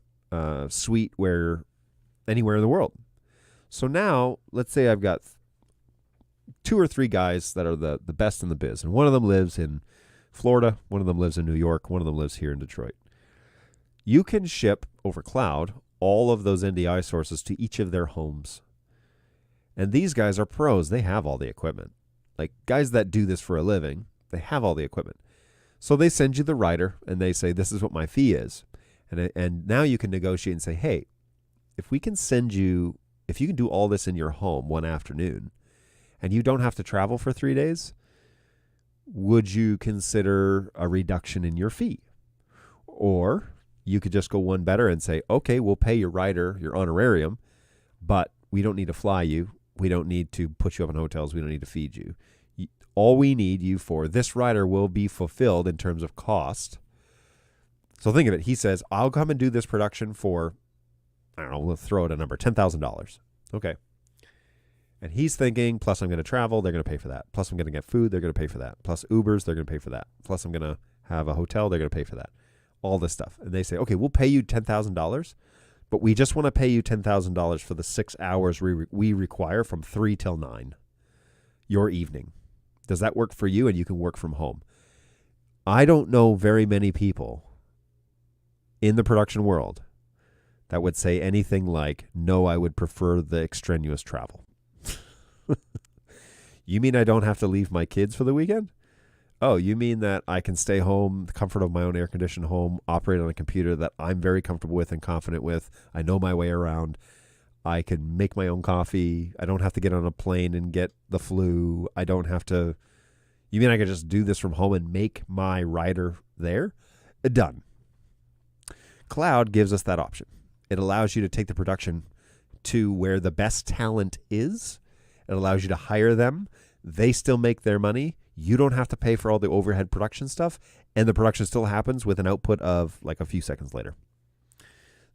suite where anywhere in the world. So now, let's say I've got 2 or 3 guys that are the best in the biz, and one of them lives in Florida, one of them lives in New York, one of them lives here in Detroit. You can ship over cloud all of those NDI sources to each of their homes. And these guys are pros. They have all the equipment. Like guys that do this for a living, they have all the equipment. So they send you the writer and they say, this is what my fee is. And now you can negotiate and say, hey, if you can do all this in your home one afternoon and you don't have to travel for 3 days, would you consider a reduction in your fee? Or you could just go one better and say, okay, we'll pay your writer your honorarium, but we don't need to fly you. We don't need to put you up in hotels. We don't need to feed you. All we need you for, this writer will be fulfilled in terms of cost. So think of it. He says, I'll come and do this production for, I don't know, we'll throw out a number, $10,000. Okay. And he's thinking, plus I'm going to travel, they're going to pay for that. Plus I'm going to get food, they're going to pay for that. Plus Ubers, they're going to pay for that. Plus I'm going to have a hotel, they're going to pay for that. All this stuff. And they say, okay, we'll pay you $10,000, but we just want to pay you $10,000 for the 6 hours we require from 3 till 9, your evening. Does that work for you? And you can work from home. I don't know very many people in the production world that would say anything like, no, I would prefer the extraneous travel. You mean I don't have to leave my kids for the weekend? Oh, you mean that I can stay home, the comfort of my own air-conditioned home, operate on a computer that I'm very comfortable with and confident with. I know my way around. I can make my own coffee. I don't have to get on a plane and get the flu. I don't have to. You mean I can just do this from home and make my writer there? Done. Cloud gives us that option. It allows you to take the production to where the best talent is. It allows you to hire them. They still make their money. You don't have to pay for all the overhead production stuff, and the production still happens with an output of like a few seconds later.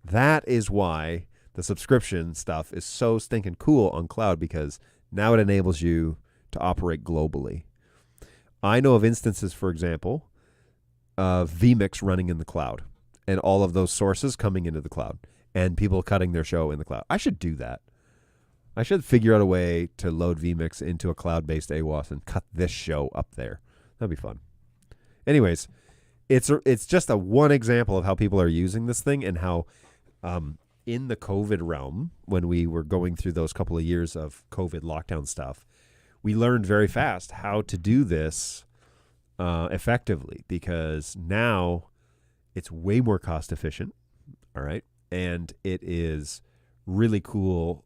That is why the subscription stuff is so stinking cool on cloud, because now it enables you to operate globally. I know of instances, for example, of vMix running in the cloud and all of those sources coming into the cloud and people cutting their show in the cloud. I should do that. I should figure out a way to load vMix into a cloud-based AWAS and cut this show up there. That'd be fun. Anyways, it's just a one example of how people are using this thing, and how in the COVID realm, when we were going through those couple of years of COVID lockdown stuff, we learned very fast how to do this effectively, because now it's way more cost efficient. All right. And it is really cool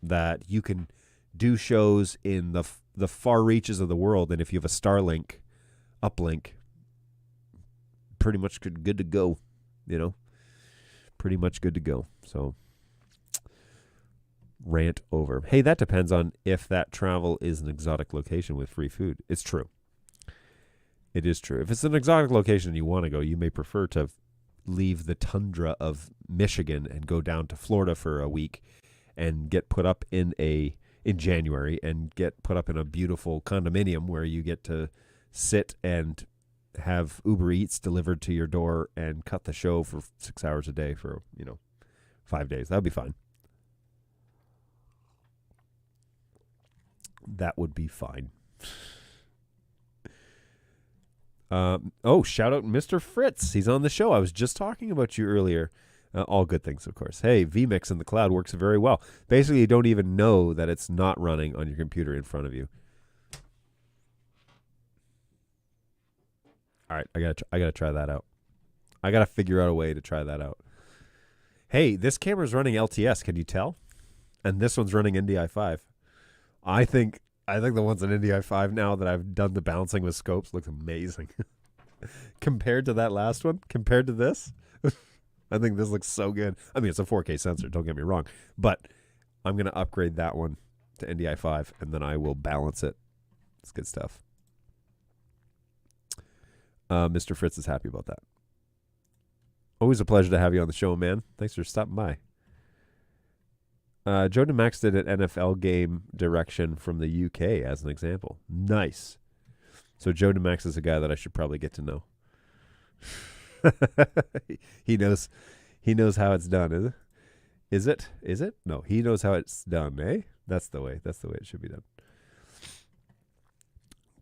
that you can do shows in the far reaches of the world. And if you have a Starlink uplink, pretty much good to go, pretty much good to go. So rant over. Hey, that depends on if that travel is an exotic location with free food. It's true. It is true. If it's an exotic location and you want to go, you may prefer to leave the tundra of Michigan and go down to Florida for a week and get put up in January and get put up in a beautiful condominium where you get to sit and have Uber Eats delivered to your door and cut the show for 6 hours a day for, 5 days. That would be fine. That would be fine. Shout out Mr. Fritz. He's on the show. I was just talking about you earlier. All good things, of course. Hey, vMix in the cloud works very well. Basically, you don't even know that it's not running on your computer in front of you. All right, I gotta try that out. I gotta figure out a way to try that out. Hey, this camera's running LTS. Can you tell? And this one's running NDI 5. I think the ones in NDI 5 now that I've done the balancing with scopes looks amazing. Compared to that last one, compared to this, I think this looks so good. I mean, it's a 4K sensor, don't get me wrong, but I'm going to upgrade that one to NDI 5, and then I will balance it. It's good stuff. Mr. Fritz is happy about that. Always a pleasure to have you on the show, man. Thanks for stopping by. Joe DeMax did an NFL game direction from the UK as an example. Nice. So Joe DeMax is a guy that I should probably get to know. He knows how it's done, is it? Is it? No, he knows how it's done, eh? That's the way it should be done.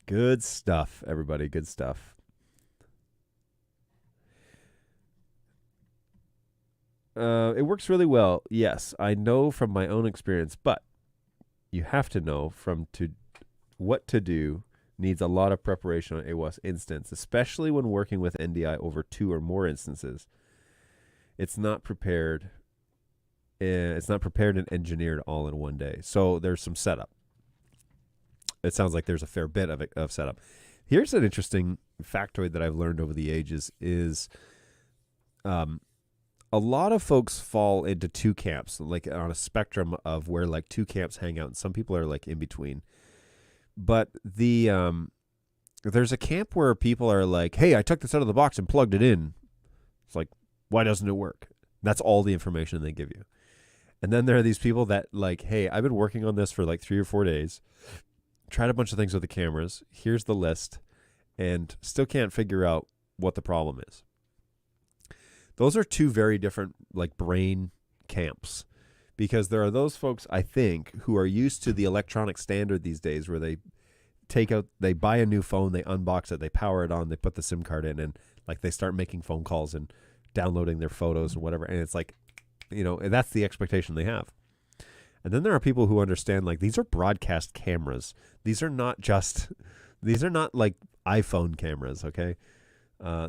Good stuff, everybody. Good stuff. It works really well. Yes, I know from my own experience, but you have to know what to do needs a lot of preparation on AWAS instance, especially when working with NDI over 2 or more instances. It's not prepared. It's not prepared and engineered all in one day. So there's some setup. It sounds like there's a fair bit of setup. Here's an interesting factoid that I've learned over the ages is a lot of folks fall into 2 camps, like on a spectrum of where like 2 camps hang out, and some people are like in between. But there's a camp where people are like, hey, I took this out of the box and plugged it in. It's like, why doesn't it work? That's all the information they give you. And then there are these people that like, hey, I've been working on this for like 3 or 4 days, tried a bunch of things with the cameras. Here's the list, and still can't figure out what the problem is. Those are 2 very different like brain camps, because there are those folks, I think, who are used to the electronic standard these days where they buy a new phone, they unbox it, they power it on, they put the SIM card in, and like they start making phone calls and downloading their photos and whatever. And it's like, that's the expectation they have. And then there are people who understand like these are broadcast cameras. These are not like iPhone cameras, okay?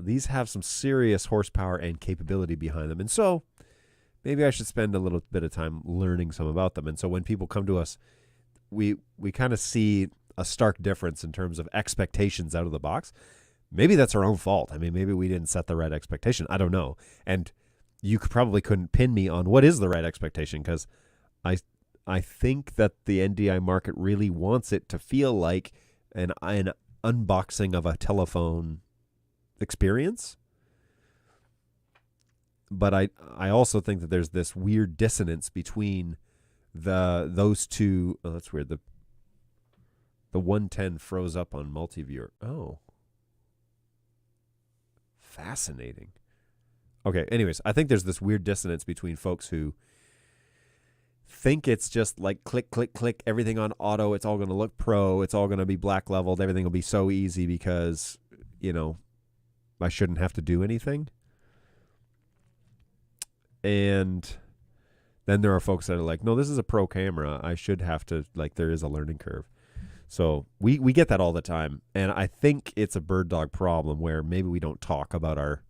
These have some serious horsepower and capability behind them. And so maybe I should spend a little bit of time learning some about them. And so when people come to us, we kind of see a stark difference in terms of expectations out of the box. Maybe that's our own fault. I mean, maybe we didn't set the right expectation. I don't know. And you probably couldn't pin me on what is the right expectation, because I think that the NDI market really wants it to feel like an unboxing of a telephone experience. But I also think that there's this weird dissonance between those 2. Oh, that's weird. The 110 froze up on multi-viewer. Oh. Fascinating. Okay, anyways, I think there's this weird dissonance between folks who think it's just like click, click, click, everything on auto, it's all going to look pro, it's all going to be black leveled, everything will be so easy because, I shouldn't have to do anything. And Then there are folks that are like, no, this is a pro camera. I should have to, like, there is a learning curve. So we get that all the time. And I think it's a BirdDog problem where maybe we don't talk about our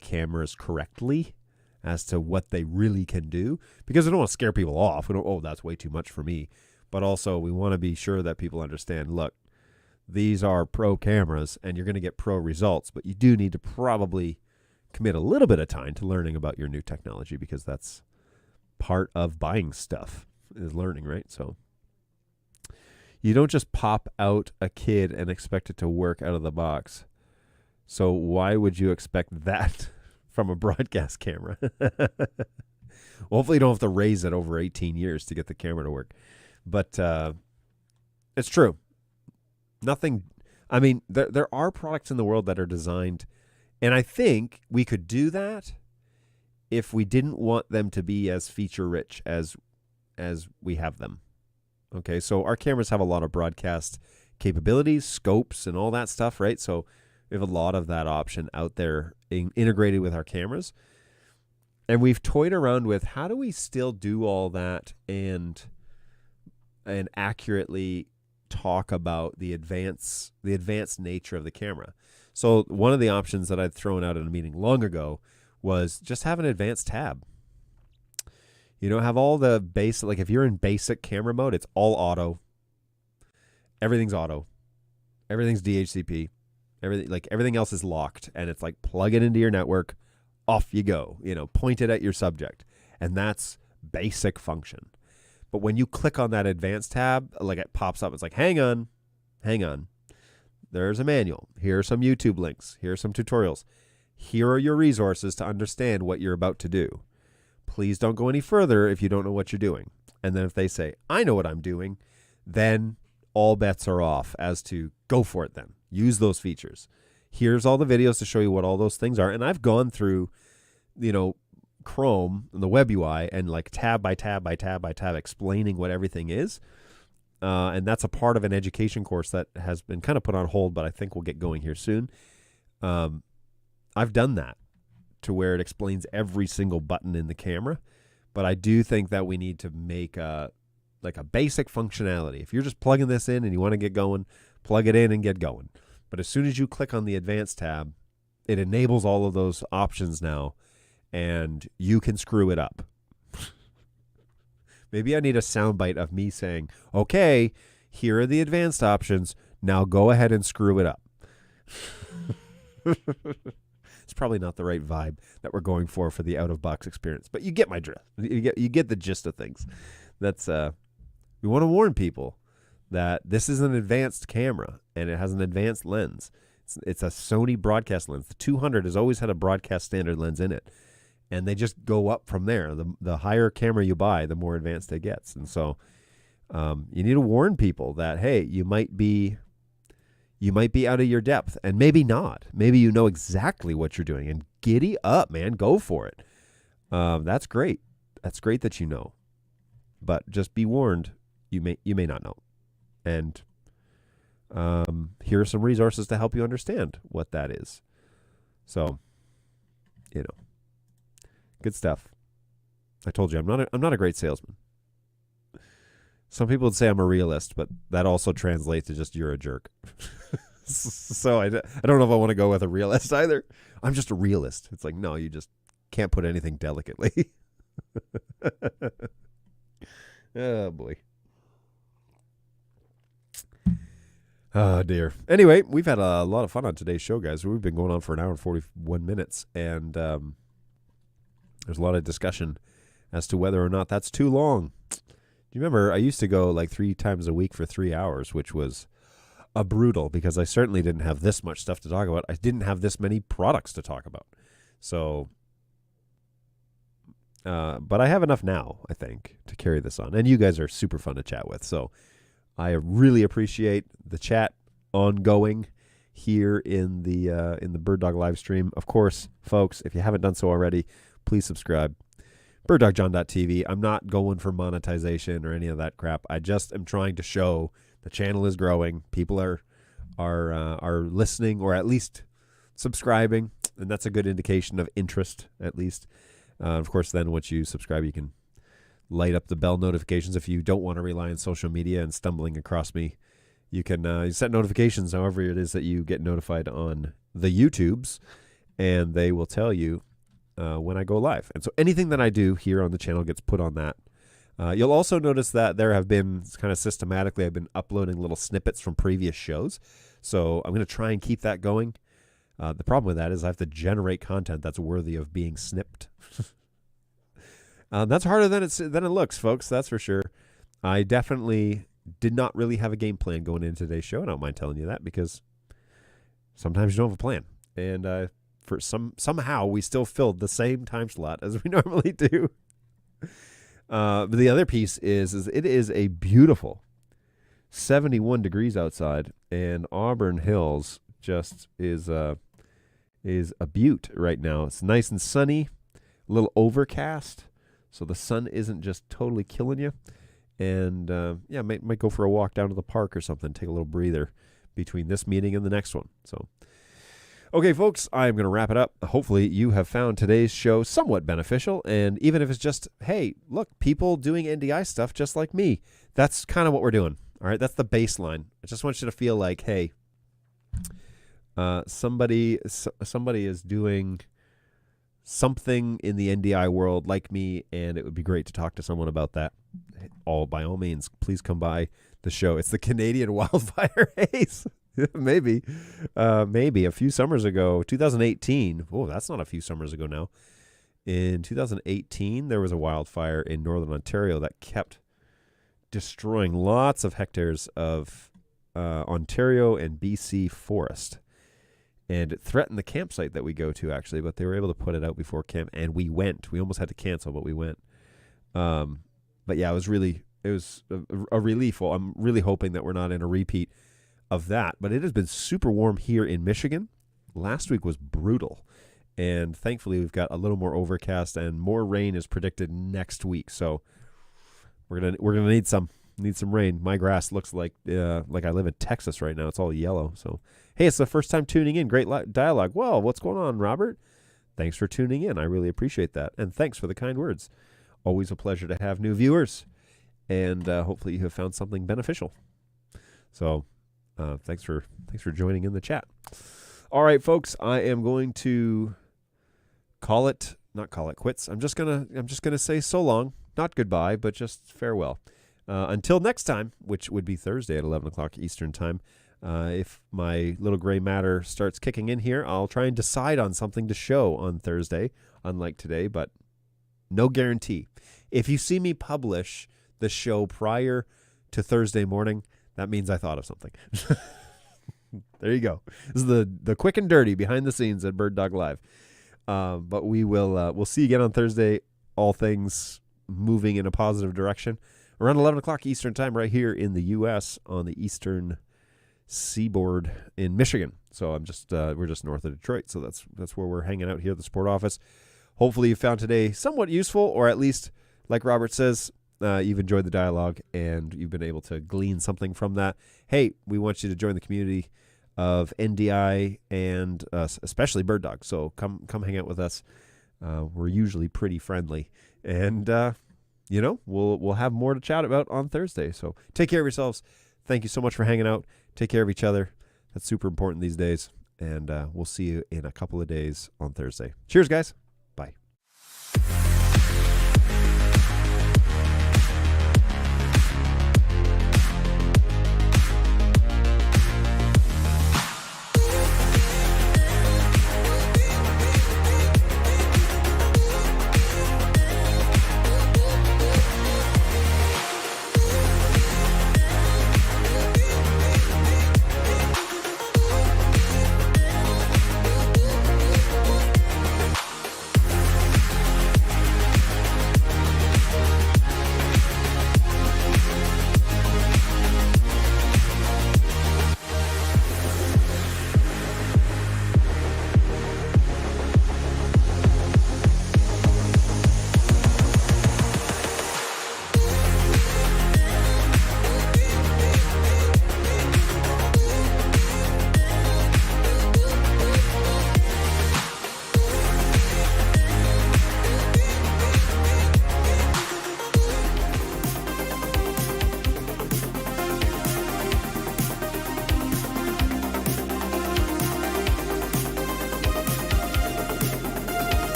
cameras correctly as to what they really can do, because we don't want to scare people off. We don't, oh, that's way too much for me. But also we want to be sure that people understand, look, these are pro cameras and you're going to get pro results, but you do need to probably commit a little bit of time to learning about your new technology, because that's part of buying stuff is learning, right? So you don't just pop out a kid and expect it to work out of the box. So why would you expect that from a broadcast camera? Hopefully you don't have to raise it over 18 years to get the camera to work. But it's true. Nothing. I mean, there are products in the world that are designed, and I think we could do that if we didn't want them to be as feature rich as we have them. Okay, so our cameras have a lot of broadcast capabilities, scopes, and all that stuff, right? So we have a lot of that option out there integrated with our cameras. And we've toyed around with, how do we still do all that and accurately talk about the advanced nature of the camera. So one of the options that I'd thrown out in a meeting long ago was just have an advanced tab. You know, have all the basic, like if you're in basic camera mode, it's all auto. Everything's auto. Everything's DHCP. Everything else is locked, and it's like plug it into your network, off you go. You know, point it at your subject, and that's basic function. But when you click on that advanced tab, like it pops up, it's like, hang on. There's a manual. Here are some YouTube links. Here are some tutorials. Here are your resources to understand what you're about to do. Please don't go any further if you don't know what you're doing. And then if they say, I know what I'm doing, then all bets are off as to go for it then. Use those features. Here's all the videos to show you what all those things are. And I've gone through, you know, Chrome and the web UI and like tab by tab by tab by tab explaining what everything is. And that's a part of an education course that has been kind of put on hold, but I think we'll get going here soon. I've done that to where it explains every single button in the camera. But I do think that we need to make like a basic functionality. If you're just plugging this in and you want to get going, plug it in and get going. But as soon as you click on the advanced tab, it enables all of those options now, and you can screw it up. Maybe I need a soundbite of me saying, okay, here are the advanced options. Now go ahead and screw it up. It's probably not the right vibe that we're going for the out-of-box experience, but you get my drift. You get the gist of things. That's we want to warn people that this is an advanced camera and it has an advanced lens. It's a Sony broadcast lens. The 200 has always had a broadcast standard lens in it, and they just go up from there. The higher camera you buy, the more advanced it gets. And so you need to warn people that, hey, you might be out of your depth, and maybe not. Maybe you know exactly what you're doing, and giddy up, man. Go for it. That's great. That's great that you know. But just be warned, you may not know. And here are some resources to help you understand what that is. So, you know, good stuff. I told you I'm not a great salesman. Some people would say I'm a realist, but that also translates to just you're a jerk. So I don't know if I want to go with a realist either. I'm just a realist. It's like, no, you just can't put anything delicately. Oh, boy. Oh, dear. Anyway, we've had a lot of fun on today's show, guys. We've been going on for an hour and 41 minutes, and there's a lot of discussion as to whether or not that's too long. Do you remember I used to go like 3 times a week for 3 hours, which was a brutal, because I certainly didn't have this much stuff to talk about. I didn't have this many products to talk about. So, but I have enough now, I think, to carry this on. And you guys are super fun to chat with. So I really appreciate the chat ongoing here in the BirdDog live stream. Of course, folks, if you haven't done so already, please subscribe. BirdDogJohn.tv. I'm not going for monetization or any of that crap. I just am trying to show the channel is growing. People are listening, or at least subscribing, and that's a good indication of interest, at least. Of course, then once you subscribe, you can light up the bell notifications. If you don't want to rely on social media and stumbling across me, you can set notifications however it is that you get notified on the YouTubes, and they will tell you when I go live. And so anything that I do here on the channel gets put on that. You'll also notice that there have been kind of systematically, I've been uploading little snippets from previous shows. So I'm going to try and keep that going. The problem with that is I have to generate content that's worthy of being snipped. That's harder than it looks, folks. That's for sure. I definitely did not really have a game plan going into today's show. I don't mind telling you that because sometimes you don't have a plan. And for somehow we still filled the same time slot as we normally do. But the other piece is it is a beautiful 71 degrees outside, and Auburn Hills just is a beaut right now. It's nice and sunny, a little overcast, so the sun isn't just totally killing you. And might go for a walk down to the park or something, take a little breather between this meeting and the next one. So, okay, folks, I'm going to wrap it up. Hopefully you have found today's show somewhat beneficial, and even if it's just, hey, look, people doing NDI stuff just like me, that's kind of what we're doing. All right, that's the baseline. I just want you to feel like, hey, somebody is doing something in the NDI world like me, and it would be great to talk to someone about that. By all means, please come by the show. It's the Canadian Wildfire Haze. maybe a few summers ago, 2018. Oh, that's not a few summers ago now. In 2018, there was a wildfire in northern Ontario that kept destroying lots of hectares of Ontario and BC forest. And it threatened the campsite that we go to, actually, but they were able to put it out before camp, and we went. We almost had to cancel, but we went. But yeah, it was a relief. Well, I'm really hoping that we're not in a repeat of that. But it has been super warm here in Michigan. Last week was brutal, and thankfully we've got a little more overcast, and more rain is predicted next week. So we're gonna need some rain. My grass looks like I live in Texas right now. It's all yellow. So hey, it's the first time tuning in. Great dialogue. Well, what's going on, Robert? Thanks for tuning in. I really appreciate that, and thanks for the kind words. Always a pleasure to have new viewers, and hopefully you have found something beneficial. So thanks for joining in the chat. All right, folks, I am going to not call it quits. I'm just gonna say so long, not goodbye, but just farewell. Until next time, which would be Thursday at 11 o'clock Eastern time. If my little gray matter starts kicking in here, I'll try and decide on something to show on Thursday, unlike today, but no guarantee. If you see me publish the show prior to Thursday morning, that means I thought of something. There you go. This is the quick and dirty behind the scenes at BirdDog Live. But we'll see you again on Thursday. All things moving in a positive direction. Around 11 o'clock Eastern time right here in the U.S. on the eastern seaboard in Michigan. So we're just north of Detroit. So that's where we're hanging out here at the Sport Office. Hopefully you found today somewhat useful, or at least, like Robert says, you've enjoyed the dialogue and you've been able to glean something from that. Hey, we want you to join the community of NDI and especially BirdDog. So come hang out with us. We're usually pretty friendly, and we'll have more to chat about on Thursday. So take care of yourselves. Thank you so much for hanging out. Take care of each other. That's super important these days. And we'll see you in a couple of days on Thursday. Cheers, guys. Bye.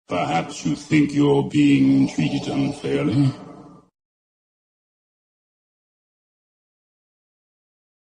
Perhaps you think you're being treated unfairly.